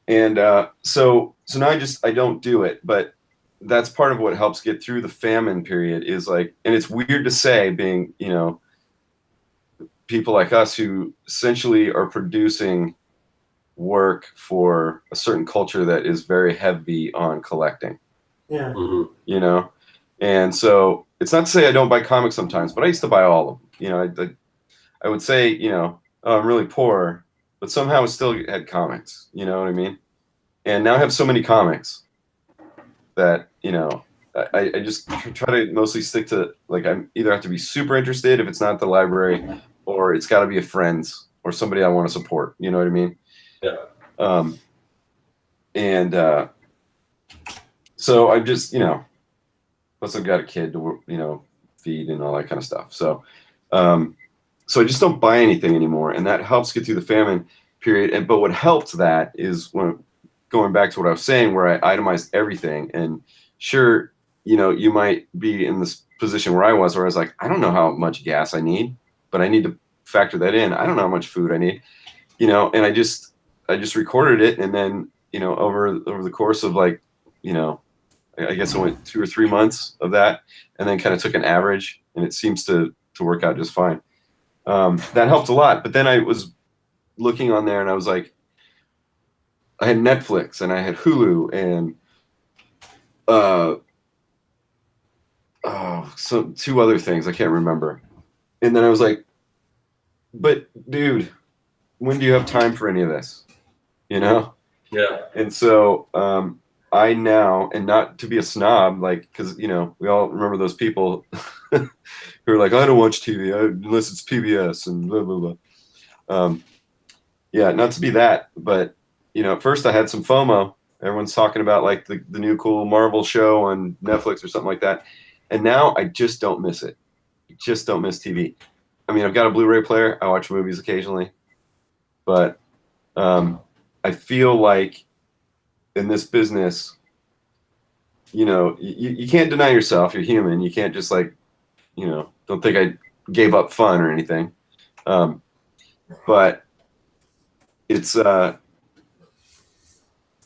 And so now I don't do it, but that's part of what helps get through the famine period is like, and it's weird to say, being, people like us who essentially are producing work for a certain culture that is very heavy on collecting. Yeah. Mm-hmm. And so it's not to say I don't buy comics sometimes, but I used to buy all of them. I would say, oh, I'm really poor, but somehow I still had comics, you know what I mean? And now I have so many comics that, I just try to mostly stick to, like, I either have to be super interested if it's not at the library, or it's got to be a friend's or somebody I want to support. You know what I mean? Yeah. So I just, plus I've got a kid to, feed and all that kind of stuff. So, so I just don't buy anything anymore, and that helps get through the famine period. But what helped that is when going back to what I was saying, where I itemized everything. And sure, you might be in this position where I was like, I don't know how much gas I need, but I need to factor that in. I don't know how much food I need, and I just recorded it, and then over the course of like, I guess I went 2 or 3 months of that, and then kind of took an average, and it seems to work out just fine. That helped a lot. But then I was looking on there, and I was like, I had Netflix, and I had Hulu, and so 2 other things I can't remember. And then I was like, but dude, when do you have time for any of this? Yeah. And so I now, and not to be a snob, like, because we all remember those people who are like, I don't watch TV unless it's PBS and blah blah blah. Yeah, not to be that, but at first I had some FOMO. Everyone's talking about like the new cool Marvel show on Netflix or something like that, and now I just don't miss it. I just don't miss TV. I mean, I've got a Blu-ray player. I watch movies occasionally, but I feel like in this business, you can't deny yourself. You're human. You can't just like, don't think I gave up fun or anything. But it's, I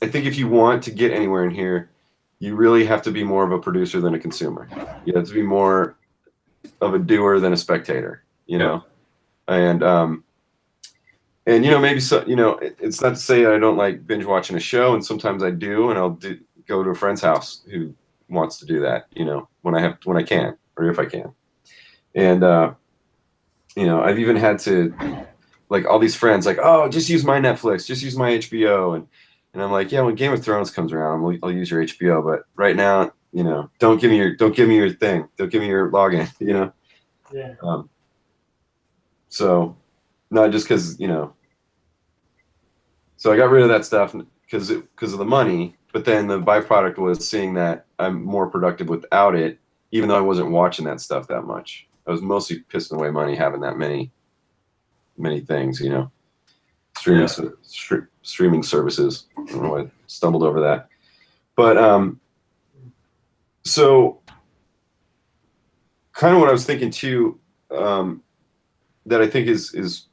think if you want to get anywhere in here, you really have to be more of a producer than a consumer. You have to be more of a doer than a spectator, and maybe so, it's not to say I don't like binge watching a show, and sometimes I do, and I'll go to a friend's house who wants to do that, when I can, or if I can. And I've even had to, like, all these friends like, oh, just use my Netflix, just use my HBO, and I'm like, yeah, when Game of Thrones comes around, I'll use your HBO, but right now, don't give me your thing, don't give me your login, Yeah. So not just because, so I got rid of that stuff because of the money, but then the byproduct was seeing that I'm more productive without it, even though I wasn't watching that stuff that much. I was mostly pissing away money having that many things, streaming services. I don't know why I stumbled over that. But so kind of what I was thinking too, that I think is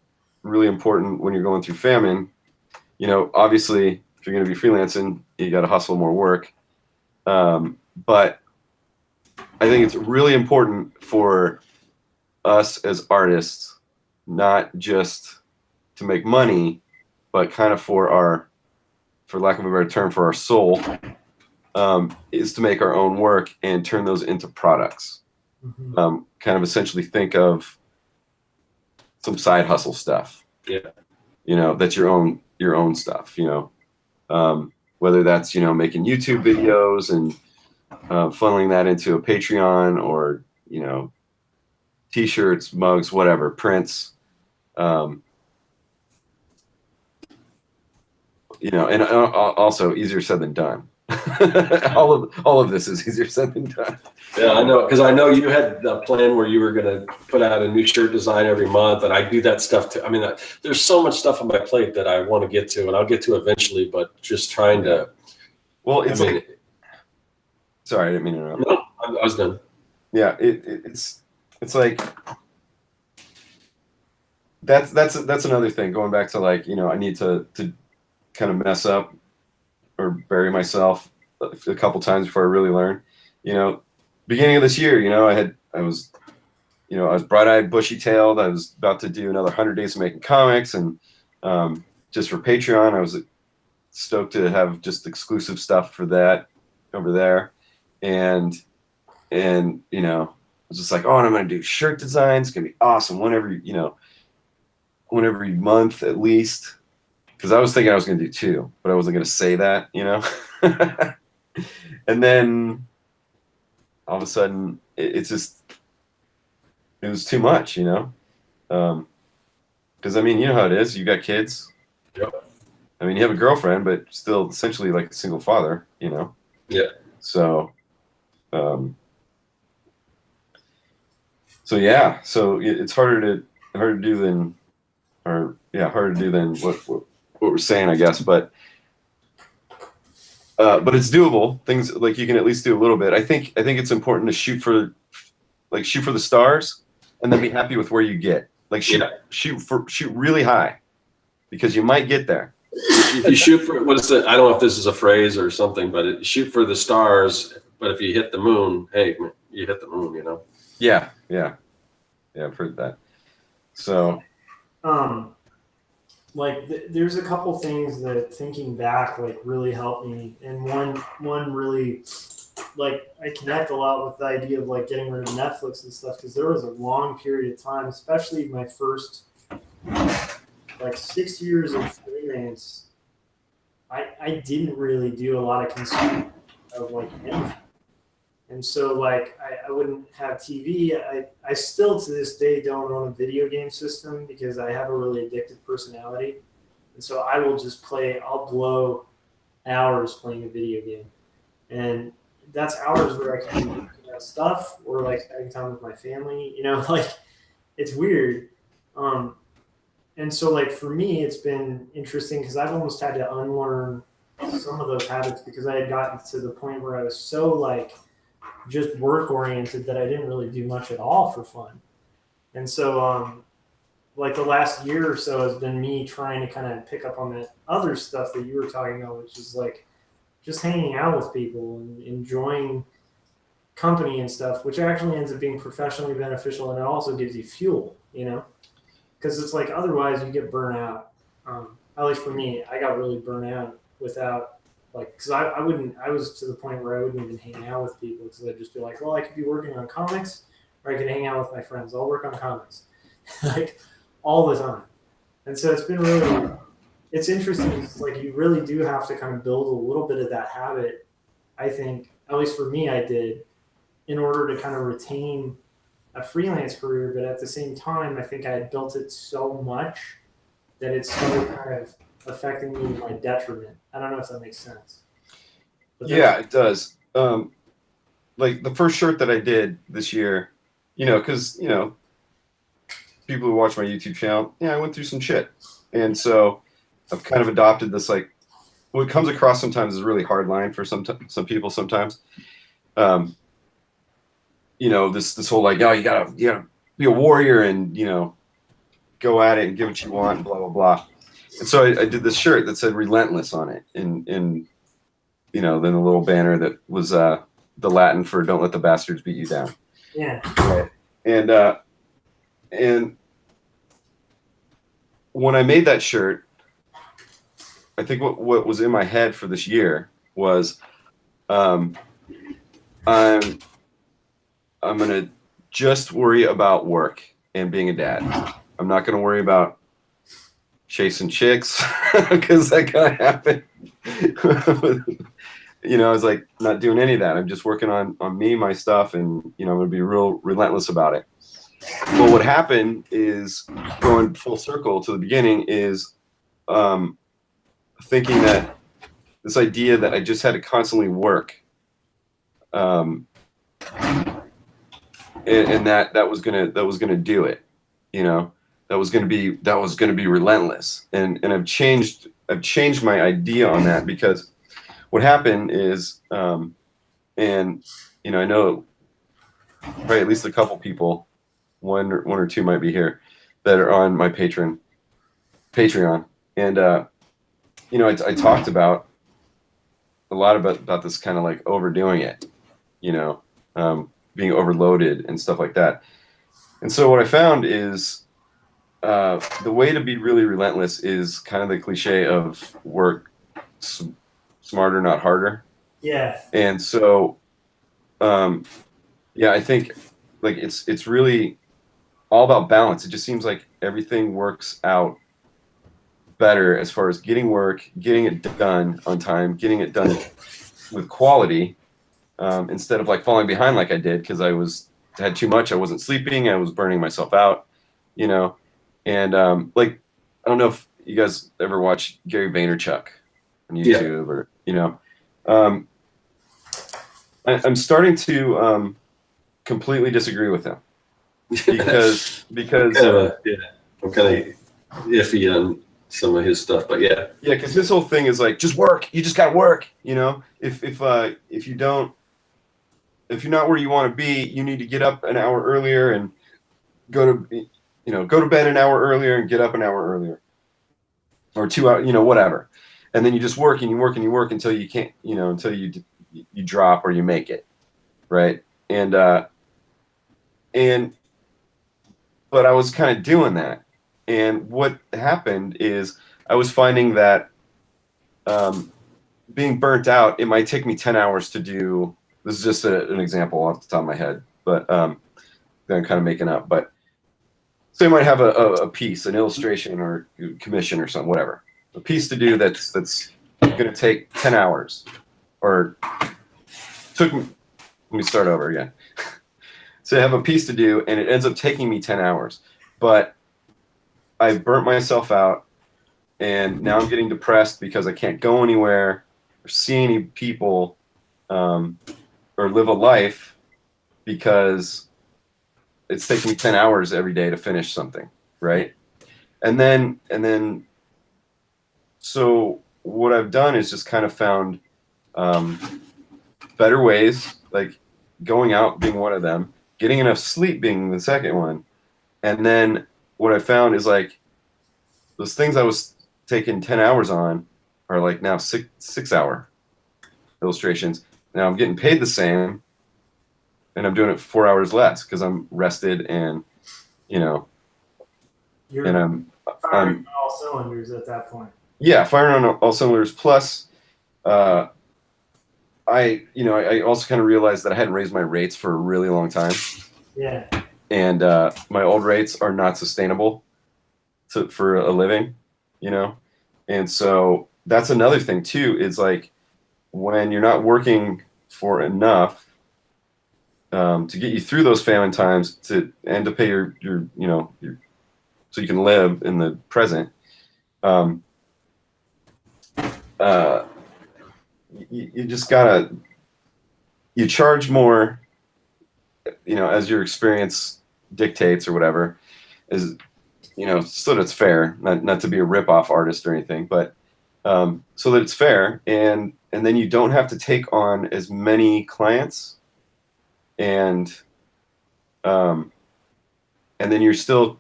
really important when you're going through famine. Obviously, if you're going to be freelancing, you got to hustle more work. But I think it's really important for us as artists, not just to make money, but kind of for lack of a better term, for our soul, is to make our own work and turn those into products. Mm-hmm. Kind of essentially think of some side hustle stuff. Yeah. That's your own stuff, whether that's, making YouTube videos and funneling that into a Patreon, or, t-shirts, mugs, whatever, prints, and also easier said than done. all of this is easier said than done. Yeah, I know, because I know you had a plan where you were going to put out a new shirt design every month, and I do that stuff too. I mean, there's so much stuff on my plate that I want to get to, and I'll get to eventually, but just trying to. Well, it's sorry, I didn't mean to interrupt. No, I was done. Yeah, it's like that's another thing. Going back to like, I need to kind of mess up or bury myself a couple times before I really learn. Beginning of this year, I was bright-eyed, bushy-tailed. I was about to do another 100 days of making comics, and just for Patreon, I was stoked to have just exclusive stuff for that over there, and I was just like, oh, and I'm gonna do shirt designs. It's gonna be awesome. One every month at least, because I was thinking I was gonna do 2, but I wasn't gonna say that, and then all of a sudden it was too much, because I mean, you know how it is. You got kids. Yep. I mean, you have a girlfriend, but still essentially like a single father, Yeah. So, so yeah, so it's harder harder to do than what we're saying, I guess. But it's doable. Things like you can at least do a little bit. I think it's important to shoot for the stars, and then be happy with where you get. Like shoot really high, because you might get there. If you shoot for, what is it? I don't know if this is a phrase or something, but shoot for the stars. But if you hit the moon, hey, you hit the moon, you know? Yeah. I've heard that. So, there's a couple things that thinking back, like, really helped me. And one really, like, I connect a lot with the idea of, like, getting rid of Netflix and stuff, because there was a long period of time, especially my first, like, 6 years of freelance, I didn't really do a lot of consuming of, like, anything. And so, like, I wouldn't have TV. I still, to this day, don't own a video game system because I have a really addictive personality. And so I will just I'll blow hours playing a video game. And that's hours where I can do stuff, or, like, spending time with my family. You know, like, it's weird. And so, like, for me, it's been interesting because I've almost had to unlearn some of those habits, because I had gotten to the point where I was so, like, just work oriented that I didn't really do much at all for fun. And so, like, the last year or so has been me trying to kind of pick up on that other stuff that you were talking about, which is, like, just hanging out with people and enjoying company and stuff, which actually ends up being professionally beneficial, and it also gives you fuel, you know? Because it's like, otherwise you get burnt out. At least for me, I got really burnt out without, like, because I was to the point where I wouldn't even hang out with people, because I'd just be like, well, I could be working on comics, or I could hang out with my friends. I'll work on comics, like, all the time. And so it's been really, it's interesting. It's like, you really do have to kind of build a little bit of that habit, I think, at least for me, I did, in order to kind of retain a freelance career. But at the same time, I think I had built it so much that it's still kind of affecting me to my detriment. I don't know if that makes sense. Yeah, it does. Like, the first shirt that I did this year, you know, because, you know, people who watch my YouTube channel, I went through some shit. And so I've kind of adopted this, like, what comes across sometimes is a really hard line for some people sometimes. You know, this whole, like, oh, you gotta be a warrior and, you know, go at it and get what you want and blah, blah, blah. And so I did this shirt that said "relentless" on it, in you know, then a little banner that was the Latin for "Don't let the bastards beat you down." Yeah. Right. And when I made that shirt, I think what was in my head for this year was, I'm gonna just worry about work and being a dad. I'm not gonna worry about chasing chicks, because that kind of happened. You know, I was like, not doing any of that. I'm just working on me, my stuff, and, you know, I'm gonna be real relentless about it. But what happened is, going full circle to the beginning, is thinking that this idea that I just had to constantly work, and that was gonna do it, you know. That was gonna be relentless, and I've changed my idea on that, because what happened is, and, you know, I know probably at least a couple people, one or two might be here, that are on my Patreon, and you know, I talked about a lot about this kind of, like, overdoing it, you know, being overloaded and stuff like that. And so what I found is, the way to be really relentless is kind of the cliche of work smarter, not harder. Yeah. And so, I think, like, it's really all about balance. It just seems like everything works out better as far as getting it done on time, getting it done with quality, instead of, like, falling behind like I did, because I had too much. I wasn't sleeping. I was burning myself out, you know. And like, I don't know if you guys ever watch Gary Vaynerchuk on YouTube, or, you know, I'm starting to completely disagree with him. because I'm kind of iffy on some of his stuff, but yeah, because his whole thing is like, just work. You just gotta work. You know, if you don't, if you're not where you want to be, you need to get up an hour earlier and go to bed an hour earlier and get up an hour earlier, or 2 hours, whatever. And then you just work and you work and you work until you can't, until you drop or you make it, right? But I was kind of doing that. And what happened is I was finding that being burnt out, it might take me 10 hours to do, this is just an example off the top of my head, but that I'm kind of making up. But so you might have a piece, an illustration or commission or something, whatever. A piece to do that's going to take 10 hours. Or let me start over again. So I have a piece to do, and it ends up taking me 10 hours. But I burnt myself out, and now I'm getting depressed because I can't go anywhere or see any people or live a life because it's taking me 10 hours every day to finish something, right? And then so what I've done is just kind of found better ways, like going out being one of them, getting enough sleep being the second one. And then what I found is like those things I was taking 10 hours on are like now 6-hour illustrations. Now I'm getting paid the same, and I'm doing it 4 hours less because I'm rested and, You're and I'm firing on all cylinders at that point. Yeah, firing on all cylinders. Plus, I also kind of realized that I hadn't raised my rates for a really long time. Yeah. And my old rates are not sustainable for a living, And so that's another thing too, is like when you're not working for enough to get you through those famine times and to pay your so you can live in the present. You just gotta, you charge more, as your experience dictates or whatever, is, so that it's fair, not to be a rip-off artist or anything, but so that it's fair, and then you don't have to take on as many clients, and then you're still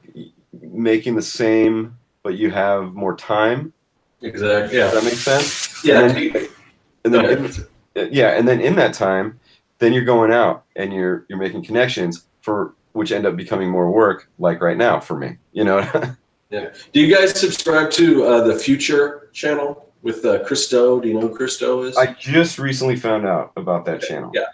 making the same, but you have more time. exactly. Yeah, Does that make sense? yeah. And then in that time, then you're going out and you're making connections which end up becoming more work, like right now for me. Yeah. Do you guys subscribe to the Future channel with Christo? Do you know who Christo is? I just recently found out about that channel. Yeah.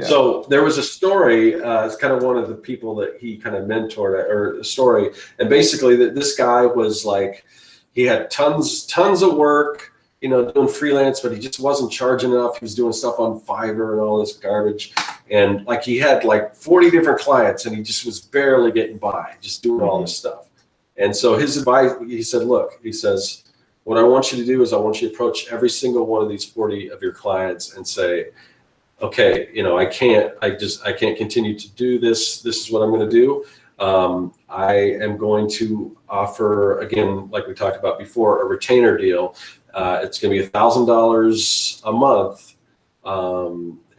So there was a story. It's kind of one of the people that he kind of mentored, or a story, and basically this guy was like, he had tons of work, doing freelance, but he just wasn't charging enough. He was doing stuff on Fiverr and all this garbage. And like he had like 40 different clients, and he just was barely getting by, just doing all this stuff. And so his advice, he said, look, he says, what I want you to do is I want you to approach every single one of these 40 of your clients and say, okay, I can't continue to do this. This is what I'm going to do. I am going to offer, again, like we talked about before, a retainer deal. It's going to be $1,000 a month,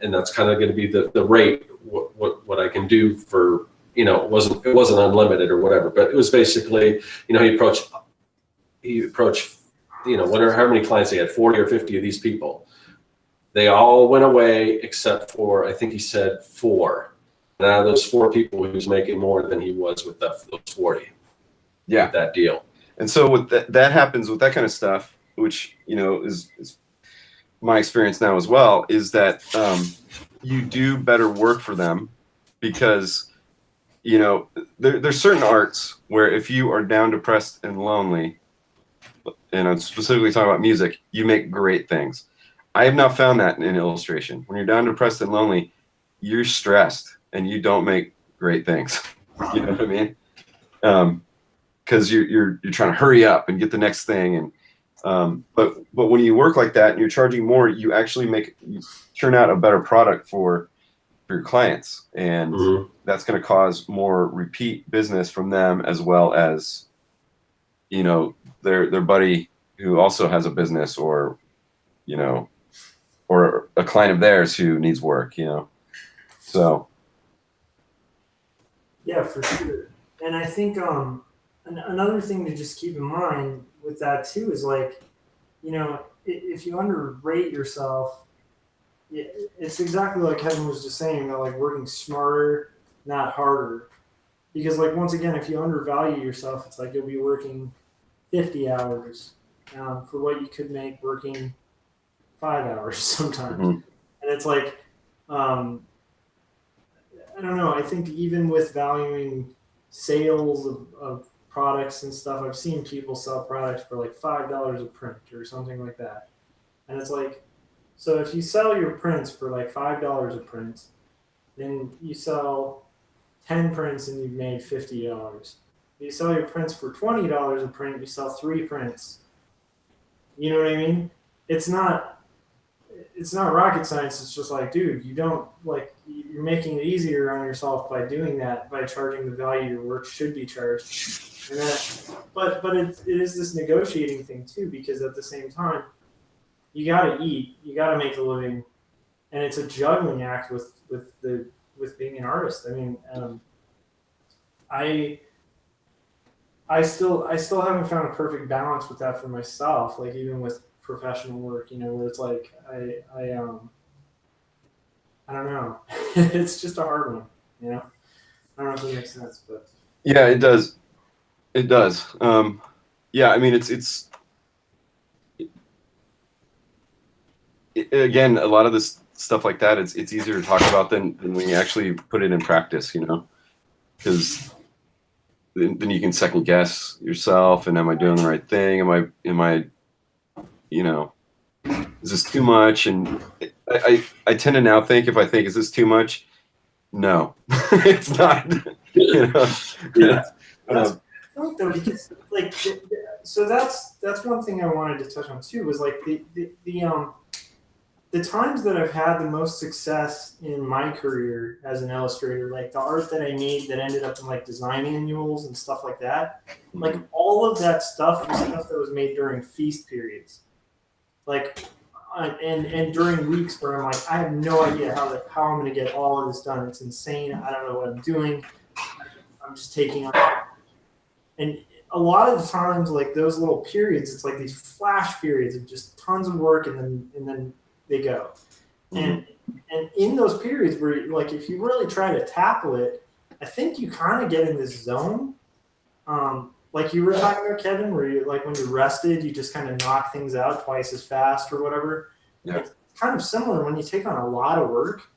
and that's kind of going to be the rate. What I can do for, it wasn't unlimited or whatever, but it was basically, he approached, whatever, how many clients he had, 40 or 50 of these people. They all went away except for, I think he said 4. And out of those 4 people, he was making more than he was with those 40. Yeah, with that deal. And so with that happens with that kind of stuff, which is my experience now as well, is that you do better work for them because there's certain arts where if you are down, depressed, and lonely, and I'm specifically talking about music, you make great things. I have not found that in illustration. When you're down, depressed, and lonely, you're stressed and you don't make great things. You know what I mean? Because you're trying to hurry up and get the next thing, and but when you work like that and you're charging more, you actually you turn out a better product for for your clients, and Mhm. that's going to cause more repeat business from them, as well as, you know, their buddy who also has a business, or, you know, or a client of theirs who needs work, you know. So Yeah, for sure. And I think another thing to just keep in mind with that too is like, you know, if you underrate yourself, it's exactly like Kevin was just saying, that like working smarter, not harder. Because like once again, if you undervalue yourself, it's like you'll be working 50 hours for what you could make working 5 hours sometimes. mhm. And it's like, I don't know. I think even with valuing sales of products and stuff, I've seen people sell products for like $5 a print or something like that. And it's like, so if you sell your prints for like $5 a print, then you sell 10 prints and you've made $50. If you sell your prints for $20 a print, you sell 3 prints. You know what I mean? It's not it's not rocket science. It's just like, dude, you don't like you're making it easier on yourself by doing that, by charging the value your work should be charged. And that, but it is this negotiating thing too, because at the same time, you got to eat, you got to make a living, and it's a juggling act with being an artist. I mean, I I still haven't found a perfect balance with that for myself. Like even with professional work, you know, where it's like I don't know. It's just a hard one, you know. I don't know if it makes sense, but Yeah, it does. It does. Yeah, I mean, again, a lot of this stuff like that, it's easier to talk about than when you actually put it in practice, you know, because then you can second guess yourself, and am I doing the right thing? Am I, you know, is this too much? And I tend to now think, if I think, is this too much? No, it's not. You know? Yeah. that's though, because like so that's one thing I wanted to touch on too, was like the times that I've had the most success in my career as an illustrator, like the art that I made that ended up in like design annuals and stuff like that, like all of that stuff was stuff that was made during feast periods, like and during weeks where I'm like, I have no idea how I'm going to get all of this done. It's insane. I don't know what I'm doing. I'm just taking on. And a lot of the times, like those little periods, it's like these flash periods of just tons of work, and then they go. And in those periods where, like, if you really try to tackle it, I think you kind of get in this zone. Like you were talking about, Kevin, where you like when you're rested, you just kind of knock things out twice as fast or whatever. Yeah. It's kind of similar when you take on a lot of work.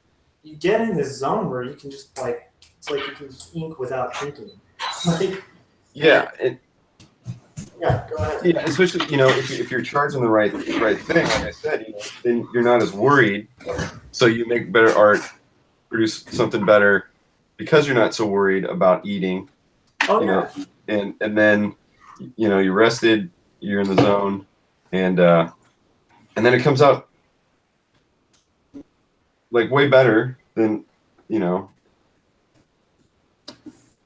You get in this zone where you can just like, it's like you can just ink without thinking. Like, Yeah. yeah, go ahead. Yeah, especially, you know, if you're charging the right thing, like I said, you know, then you're not as worried. So you make better art, produce something better, because you're not so worried about eating. Oh You yeah. know, and then, you know, you're rested, you're in the zone, and then it comes out like way better than, you know.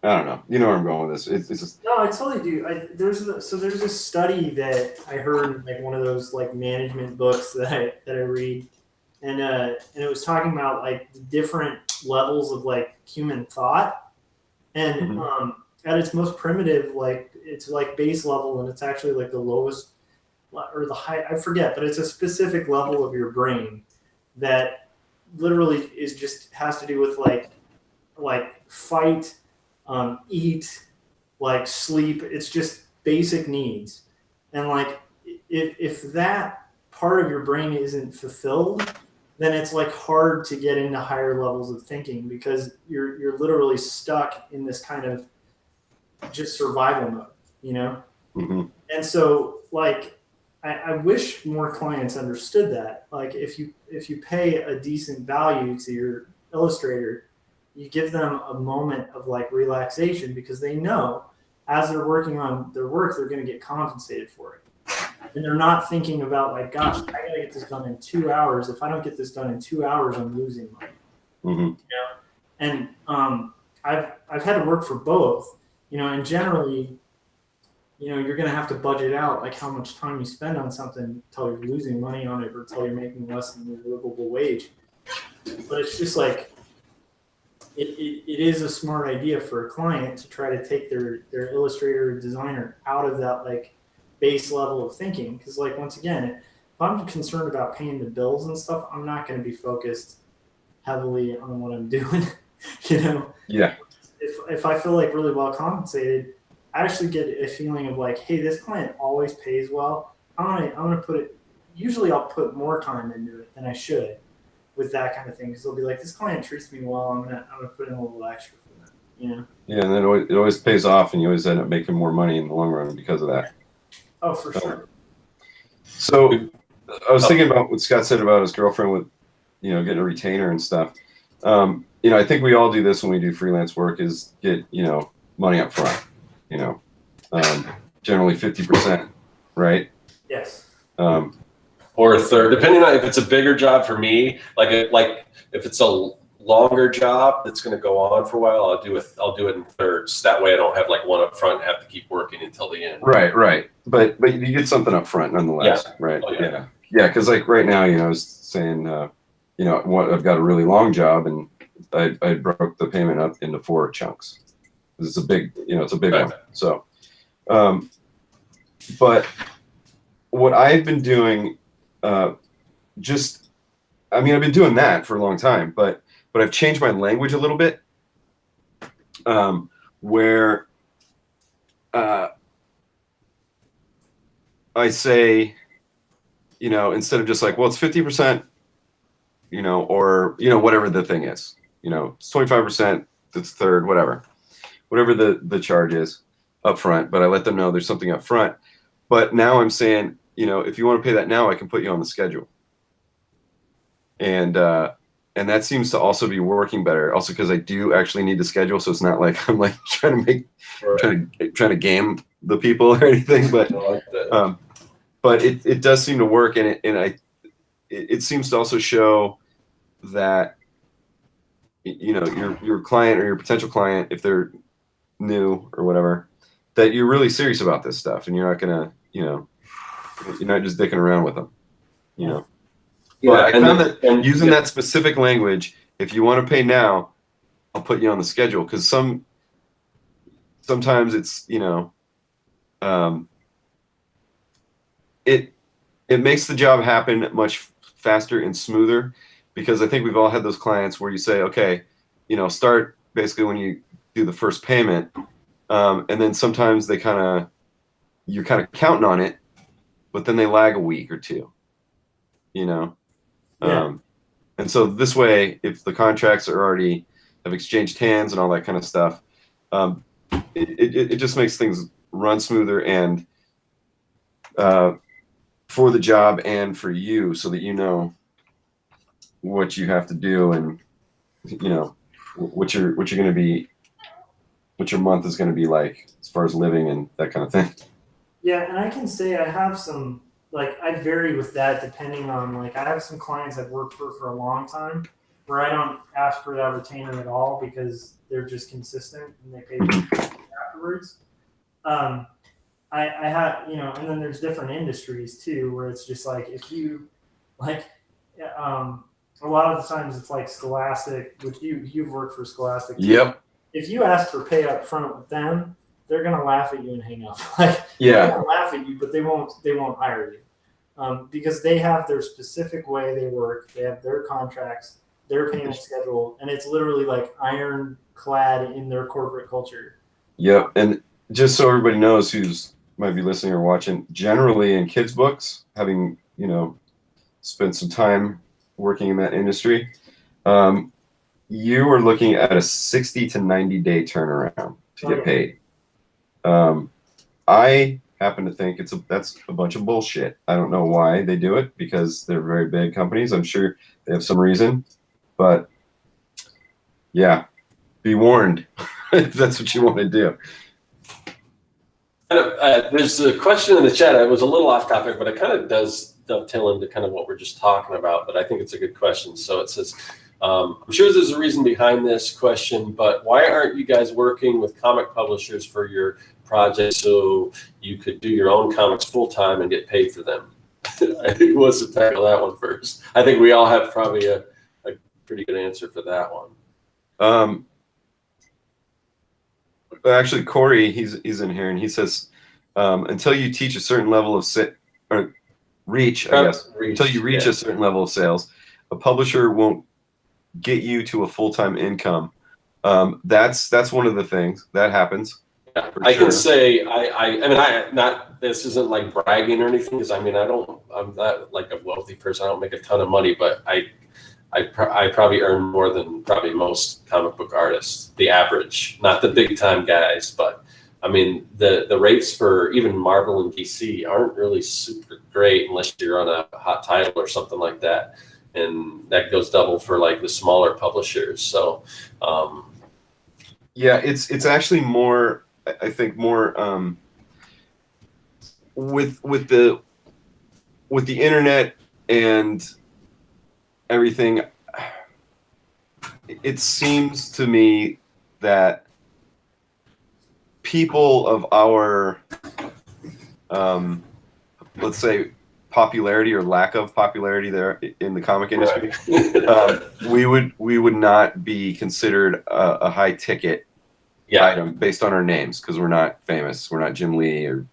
I don't know. You know where I'm going with this. It's just. No, I totally do. There's a study that I heard in like one of those like management books that I read, and it was talking about like the different levels of like human thought, and at its most primitive, like it's like base level, and it's actually like the lowest or the high. I forget, but it's a specific level of your brain that literally is just has to do with like fight, eat, like sleep. It's just basic needs. And like if that part of your brain isn't fulfilled, then it's like hard to get into higher levels of thinking, because you're literally stuck in this kind of just survival mode, you know? And so like I wish more clients understood that. Like if you pay a decent value to your illustrator, you give them a moment of like relaxation, because they know as they're working on their work, they're going to get compensated for it. And they're not thinking about like, gosh, I got to get this done in 2 hours. If I don't get this done in 2 hours, I'm losing money. Mhm. And I've had to work for both, and generally, you're going to have to budget out like how much time you spend on something until you're losing money on it or until you're making less than your livable wage. But it's just like, it is a smart idea for a client to try to take their illustrator or designer out of that like base level of thinking. Because like, once again, if I'm concerned about paying the bills and stuff, I'm not going to be focused heavily on what I'm doing. Yeah. If I feel like really well compensated, I actually get a feeling of like, hey, this client always pays well. I'm gonna put it. Usually, I'll put more time into it than I should with that kind of thing, because they'll be like, this client treats me well. I'm gonna put in a little extra for them. Yeah, and then it always pays off, and you always end up making more money in the long run because of that. Oh, for sure. So I was thinking about what Scott said about his girlfriend with, getting a retainer and stuff. I think we all do this when we do freelance work, is get, money up front, generally 50%, right? Yes. Or a third, depending on if it's a bigger job for me, like if it's a longer job that's going to go on for a while, I'll do it in thirds. That way I don't have like one up front and have to keep working until the end. Right. But you get something up front nonetheless, right? Oh, yeah. Yeah, because like right now, I was saying, I've got a really long job, and I broke the payment up into 4 chunks. It's a big, one. So, but what I've been doing, I've been doing that for a long time, but I've changed my language a little bit, where I say, instead of just like, well, it's 50%, or, whatever the thing is, it's 25%, it's a third, whatever the charge is up front, but I let them know there's something up front. But now I'm saying, if you want to pay that now, I can put you on the schedule. And that seems to also be working better. Also, because I do actually need the schedule, so it's not like I'm like trying to game the people or anything. But but it does seem to work, and it seems to also show that your client or your potential client, if they're new or whatever, that you're really serious about this stuff, and you're not gonna you're not just dicking around with them. Yeah, but I found that using that specific language, if you want to pay now, I'll put you on the schedule, because sometimes it's it makes the job happen much faster and smoother, because I think we've all had those clients where you say, okay, start basically when you do the first payment, and then sometimes you're kind of counting on it, but then they lag a week or two, and so this way, if the contracts are already have exchanged hands and all that kind of stuff, it just makes things run smoother, and for the job and for you, so that you know what you have to do, and what you're going to be, what your month is going to be like as far as living and that kind of thing. Yeah, and I can say I have some, like, I vary with that depending on, like, I have some clients I've worked for a long time where I don't ask for that retainer at all, because they're just consistent and they pay me afterwards. I have, and then there's different industries too, where it's just like, if you like, a lot of the times it's like Scholastic, which you've worked for Scholastic too. Yep. If you ask for pay up front with them, they're gonna laugh at you and hang up. Like, yeah, they're gonna laugh at you, but they won't hire you, because they have their specific way they work. They have their contracts, their payment schedule, and it's literally like ironclad in their corporate culture. Yep. And just so everybody knows who's might be listening or watching, generally in kids' books, having spent some time working in that industry, you are looking at a 60 to 90 day turnaround to get paid. I happen to think that's a bunch of bullshit. I don't know why they do it, because they're very big companies. I'm sure they have some reason, but yeah, be warned if that's what you want to do. There's a question in the chat. It was a little off topic, but it kind of does dovetail into kind of what we're just talking about, but I think it's a good question. So it says, I'm sure there's a reason behind this question, but why aren't you guys working with comic publishers for your projects so you could do your own comics full time and get paid for them? I think who wants to tackle that one first? I think we all have probably a pretty good answer for that one. Actually, Corey, he's in here, and he says, until you teach a certain level of reach, I guess, until you reach a certain level of sales, a publisher won't get you to a full-time income. That's one of the things that happens. Yeah, I can say I mean, this isn't like bragging or anything, because I mean, I'm not like a wealthy person. I don't make a ton of money, but I probably earn more than probably most comic book artists, the average, not the big time guys. But I mean, the rates for even Marvel and DC aren't really super great unless you're on a hot title or something like that. And that goes double for like the smaller publishers. So, yeah, it's actually more, I think more, with the internet and everything, it seems to me that people of our, let's say, popularity or lack of popularity there in the comic industry, we would not be considered a high ticket item based on our names, because we're not famous. We're not Jim Lee or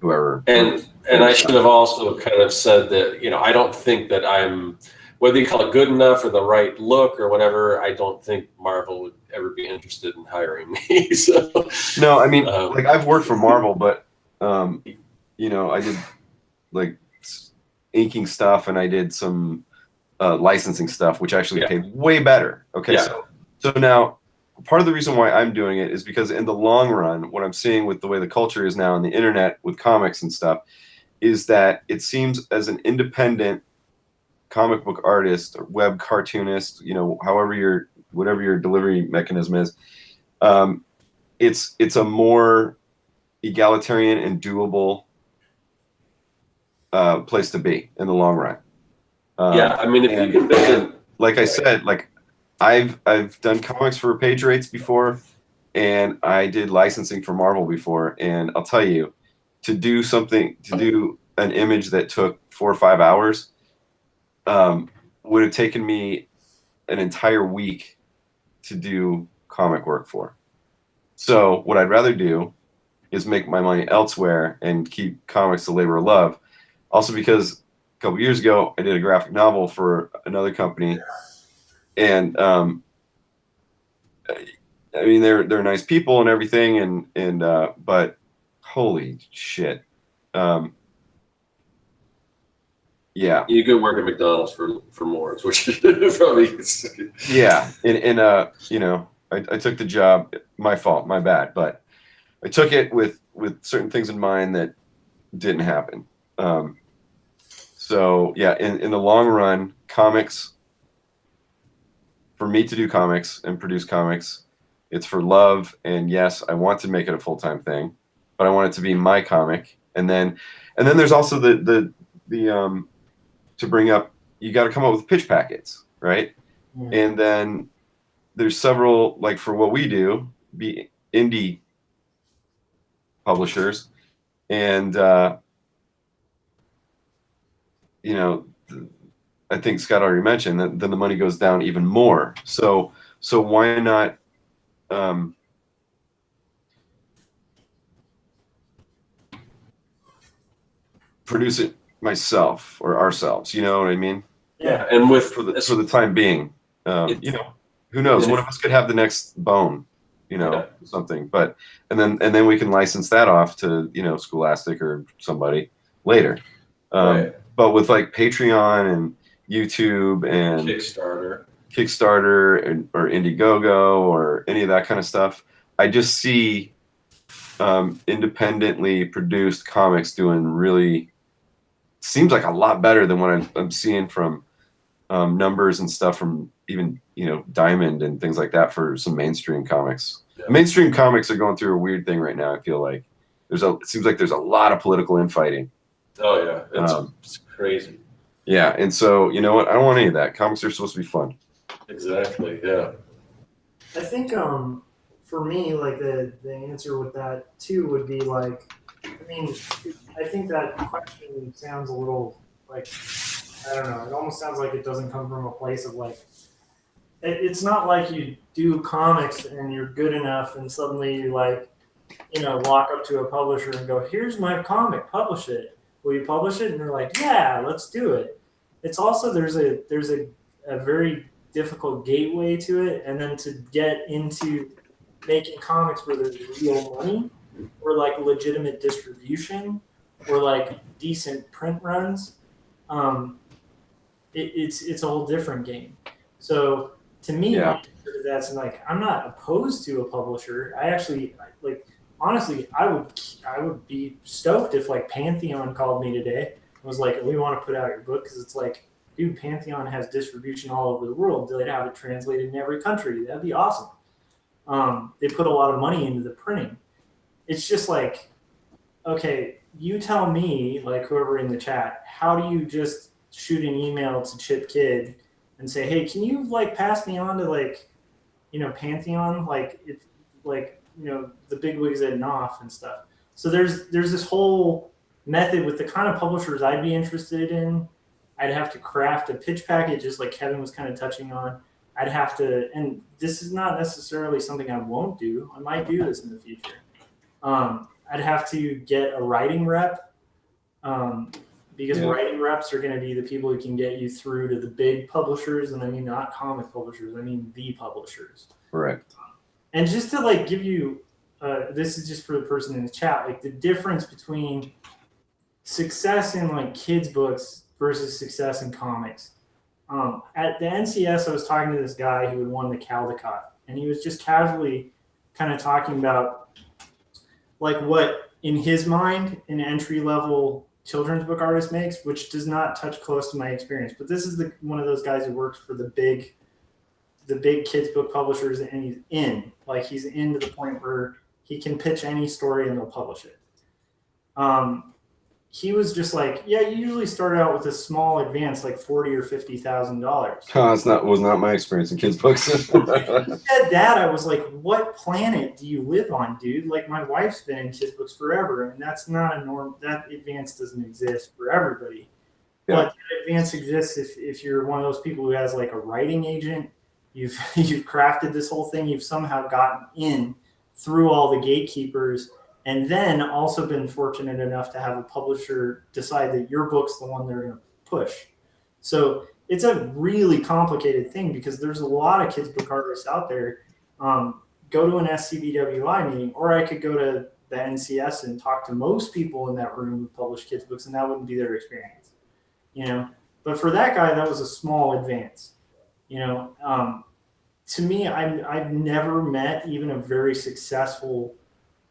whoever. And I should have also kind of said that, I don't think that I'm, whether you call it good enough or the right look or whatever, I don't think Marvel would ever be interested in hiring me. So no, I mean, like I've worked for Marvel, but I did like inking stuff, and I did some licensing stuff, which actually paid way better. Okay, yeah. So now part of the reason why I'm doing it is because in the long run, what I'm seeing with the way the culture is now on the internet with comics and stuff is that it seems as an independent comic book artist or web cartoonist, whatever your delivery mechanism is, it's a more egalitarian and doable place to be in the long run. I mean, if you can build like I said, like I've done comics for page rates before, and I did licensing for Marvel before, and I'll tell you, to do an image that took 4 or 5 hours would have taken me an entire week to do comic work for. So what I'd rather do is make my money elsewhere and keep comics the labor of love. Also, because a couple years ago I did a graphic novel for another company, and I mean they're nice people and everything, and but holy shit, yeah, you could work at McDonald's for more, which probably yeah, and I took the job, my fault, my bad, but I took it with certain things in mind that didn't happen. So yeah, in the long run, comics, for me to do comics and produce comics, it's for love. And yes, I want to make it a full-time thing, but I want it to be my comic. And then there's also the to bring up, you got to come up with pitch packets, right? Yeah. And then there's several, like for what we do, be indie publishers, and I think Scott already mentioned that then the money goes down even more. So why not produce it myself or ourselves? You know what I mean? Yeah, and for the time being, who knows? One of us could have the next bone, something. But and then we can license that off to Scholastic or somebody later. Right. But with like Patreon and YouTube and Kickstarter or Indiegogo or any of that kind of stuff, I just see independently produced comics doing really, seems like a lot better than what I'm seeing from numbers and stuff from even Diamond and things like that for some mainstream comics. Yeah. Mainstream comics are going through a weird thing right now. I feel like it seems like there's a lot of political infighting. Oh yeah, it's crazy. Yeah, and so you know what? I don't want any of that. Comics are supposed to be fun. Exactly. Yeah. I think for me, like the answer with that too would be like, I mean, I think that question sounds a little like, I don't know. It almost sounds like it doesn't come from a place of like, it's not like you do comics and you're good enough and suddenly you like, walk up to a publisher and go, here's my comic, publish it. Will you publish it? And they're like, yeah, let's do it. It's also, there's a very difficult gateway to it. And then to get into making comics where there's real money or like legitimate distribution or like decent print runs, um, it's a whole different game. So to me, Yeah. that's like I'm not opposed to a publisher. I actually like honestly, I would be stoked if like Pantheon called me today and was like, we want to put out your book because it's like, dude, Pantheon has distribution all over the world. They'd have it translated in every country. That'd be awesome. They put a lot of money into the printing. It's just like, okay, you tell me, like whoever in the chat, how do you just shoot an email to Chip Kidd and say, hey, can you like pass me on to like, Pantheon, like it's like the big wigs at Knopf and stuff. So there's this whole method with the kind of publishers I'd be interested in. I'd have to craft a pitch package, just like Kevin was kind of touching on. I'd have to, and this is not necessarily something I won't do. I might do this in the future. I'd have to get a writing rep because writing reps are going to be the people who can get you through to the big publishers, and I mean not comic publishers, I mean the publishers. Right. And just to like give you, this is just for the person in the chat, like the difference between success in like kids books versus success in comics. At the NCS, I was talking to this guy who had won the Caldecott, and he was just casually kind of talking about like what in his mind an entry level children's book artist makes, which does not touch close to my experience. But this is one of those guys who works for the big kids book publishers, and he's into the point where he can pitch any story and they'll publish it. He was just like, yeah, you usually start out with a small advance, like $40,000 or $50,000. Was not my experience in kids books. He said that, I was like, what planet do you live on, dude? Like my wife's been in kids books forever, and that's not a norm. That advance doesn't exist for everybody. Yeah. But that advance exists if you're one of those people who has like a writing agent. You've crafted this whole thing. You've somehow gotten in through all the gatekeepers, and then also been fortunate enough to have a publisher decide that your book's the one they're going to push. So it's a really complicated thing because there's a lot of kids book artists out there. Go to an SCBWI meeting, or I could go to the NCS and talk to most people in that room who publish kids books, and that wouldn't be their experience. But for that guy, that was a small advance. To me, I've never met even a very successful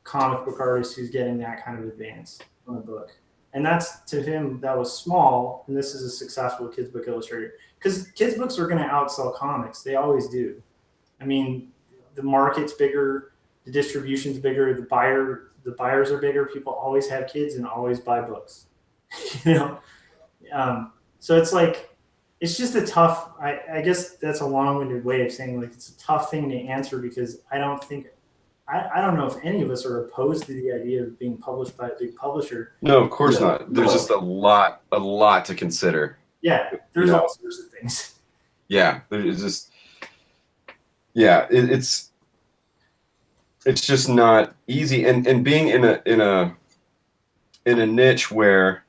comic book artist who's getting that kind of advance on a book. And that's, to him, that was small, and this is a successful kids book illustrator. Because kids books are going to outsell comics. They always do. I mean, the market's bigger, the distribution's bigger, the buyers are bigger. People always have kids and always buy books. So it's like, it's just a tough, I guess that's a long-winded way of saying like it's a tough thing to answer because I don't know if any of us are opposed to the idea of being published by a big publisher. No, of course not. There's just a lot to consider. Yeah, there's all sorts of things. Yeah, it's just, it's just not easy. And being in a niche where,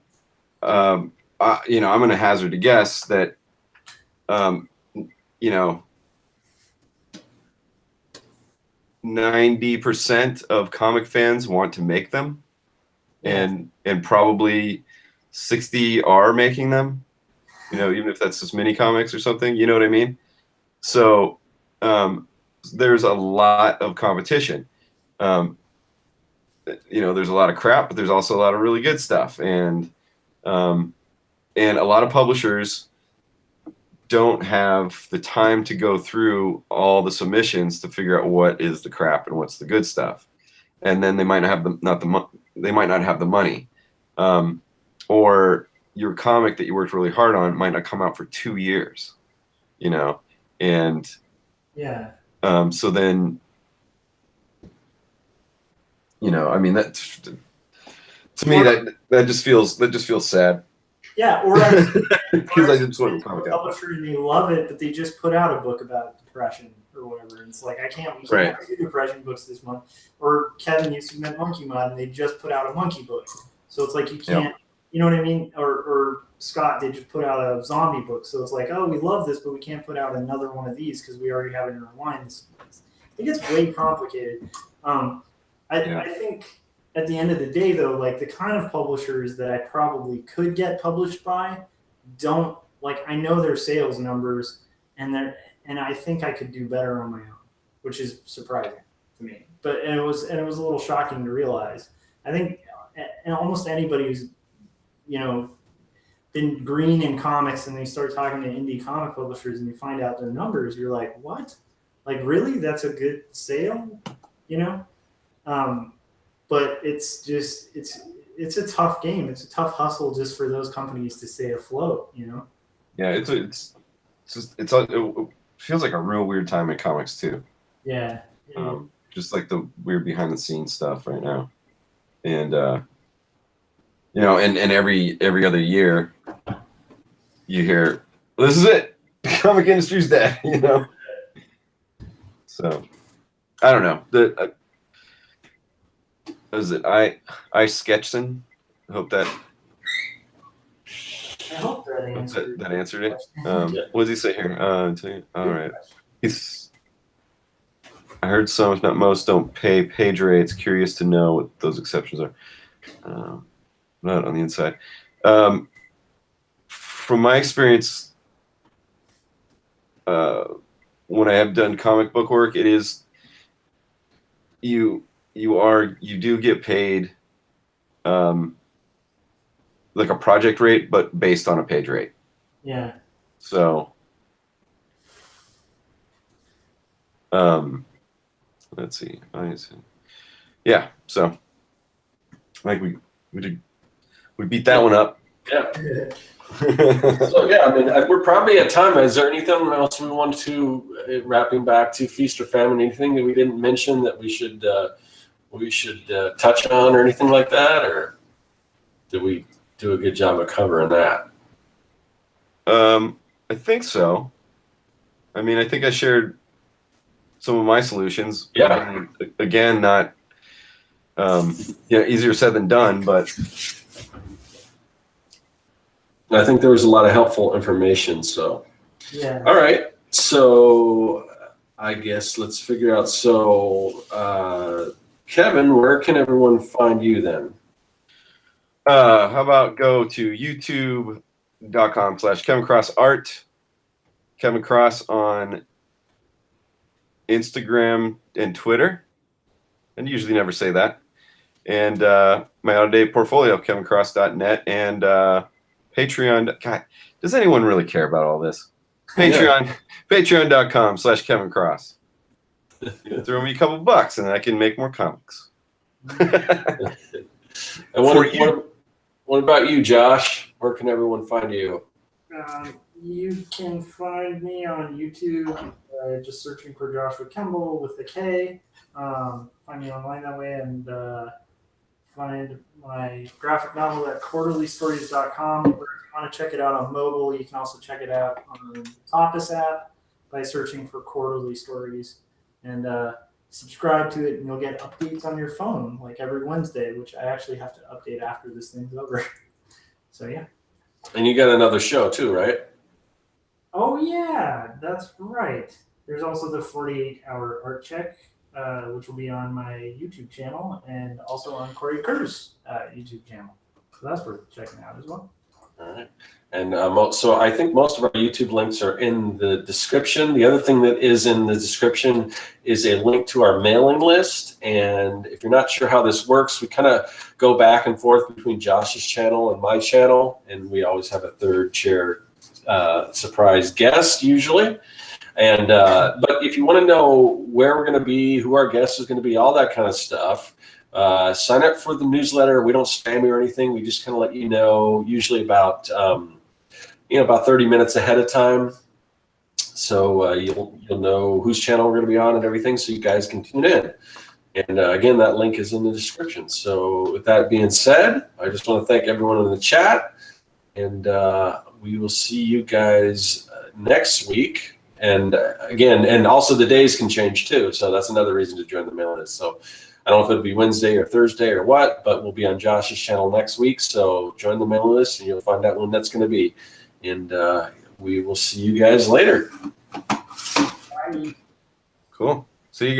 I'm going to hazard a guess that, 90% of comic fans want to make them, and probably 60 are making them, even if that's just mini comics or something, you know what I mean? So there's a lot of competition. There's a lot of crap, but there's also a lot of really good stuff. And a lot of publishers don't have the time to go through all the submissions to figure out what is the crap and what's the good stuff, and then they might not have the money, or your comic that you worked really hard on might not come out for 2 years, And Yeah. so then, you know, I mean, that to me that just feels sad. Yeah, or because I just want to comic out. publisher and they love it, but they just put out a book about depression or whatever. And it's like we can't do depression books this month. Or Kevin used to make Monkey Mod and they just put out a monkey book. So it's like you can't, you know what I mean? Or Scott, they just put out a zombie book. So it's like, oh, we love this, but we can't put out another one of these because we already have it in our line. It gets way complicated. I think at the end of the day, though, like the kind of publishers that I probably could get published by don't like. I know their sales numbers, and I think I could do better on my own, which is surprising to me. But it was a little shocking to realize. I think almost anybody who's been green in comics and they start talking to indie comic publishers and you find out their numbers, you're like, what? Like really? That's a good sale, But it's just it's a tough game. It's a tough hustle just for those companies to stay afloat, Yeah, it feels like a real weird time in comics too. Yeah. Just like the weird behind the scenes stuff right now, and and every other year you hear, well, this is it, the comic industry's dead, So I don't know. Was it I Sketchson? I hope that answered it. What does he say here? All right. I heard some, if not most, don't pay page rates. Curious to know what those exceptions are. Not on the inside. From my experience, when I have done comic book work, it is you do get paid like a project rate, but based on a page rate. Yeah. So let's see. Yeah. So like we beat that one up. Yeah. So yeah, I mean, we're probably at time. Is there anything else we want to wrapping back to Feast or Famine? Anything that we didn't mention that we should touch on or anything like that, or did we do a good job of covering that? I think so. I mean, I think I shared some of my solutions. Yeah. Again, not easier said than done, but I think there was a lot of helpful information. So yeah. All right. So I guess let's figure out. So Kevin, where can everyone find you then? How about go to youtube.com/KevinCrossArt, Kevin Cross on Instagram and Twitter. And usually never say that. And my out-of-date portfolio, kevincross.net, and Patreon. God, does anyone really care about all this? Patreon.com/Kevin Cross. Throw me a couple bucks and I can make more comics. And what about you, Josh? Where can everyone find you? You can find me on YouTube, just searching for Joshua Kemble with the K. Find me online that way, and find my graphic novel at quarterlystories.com. If you want to check it out on mobile, you can also check it out on the Tapas app by searching for Quarterly Stories. And subscribe to it, and you'll get updates on your phone like every Wednesday, which I actually have to update after this thing's over. So, yeah. And you got another show too, right? Oh, yeah, that's right. There's also the 48-hour art check, which will be on my YouTube channel and also on Corey Kerr's YouTube channel. So that's worth checking out as well. All right. And so I think most of our YouTube links are in the description. The other thing that is in the description is a link to our mailing list. And if you're not sure how this works, we kind of go back and forth between Josh's channel and my channel. And we always have a third chair surprise guest usually. And but if you want to know where we're going to be, who our guest is going to be, all that kind of stuff, sign up for the newsletter. We don't spam you or anything. We just kind of let you know, usually about 30 minutes ahead of time. So you'll know whose channel we're going to be on and everything, so you guys can tune in. And again, that link is in the description. So with that being said, I just want to thank everyone in the chat, and we will see you guys next week. And again, and also the days can change too, so that's another reason to join the mailing list. So I don't know if it'll be Wednesday or Thursday or what, but we'll be on Josh's channel next week. So join the mailing list, and you'll find out when that's going to be. And we will see you guys later. Cool. See you.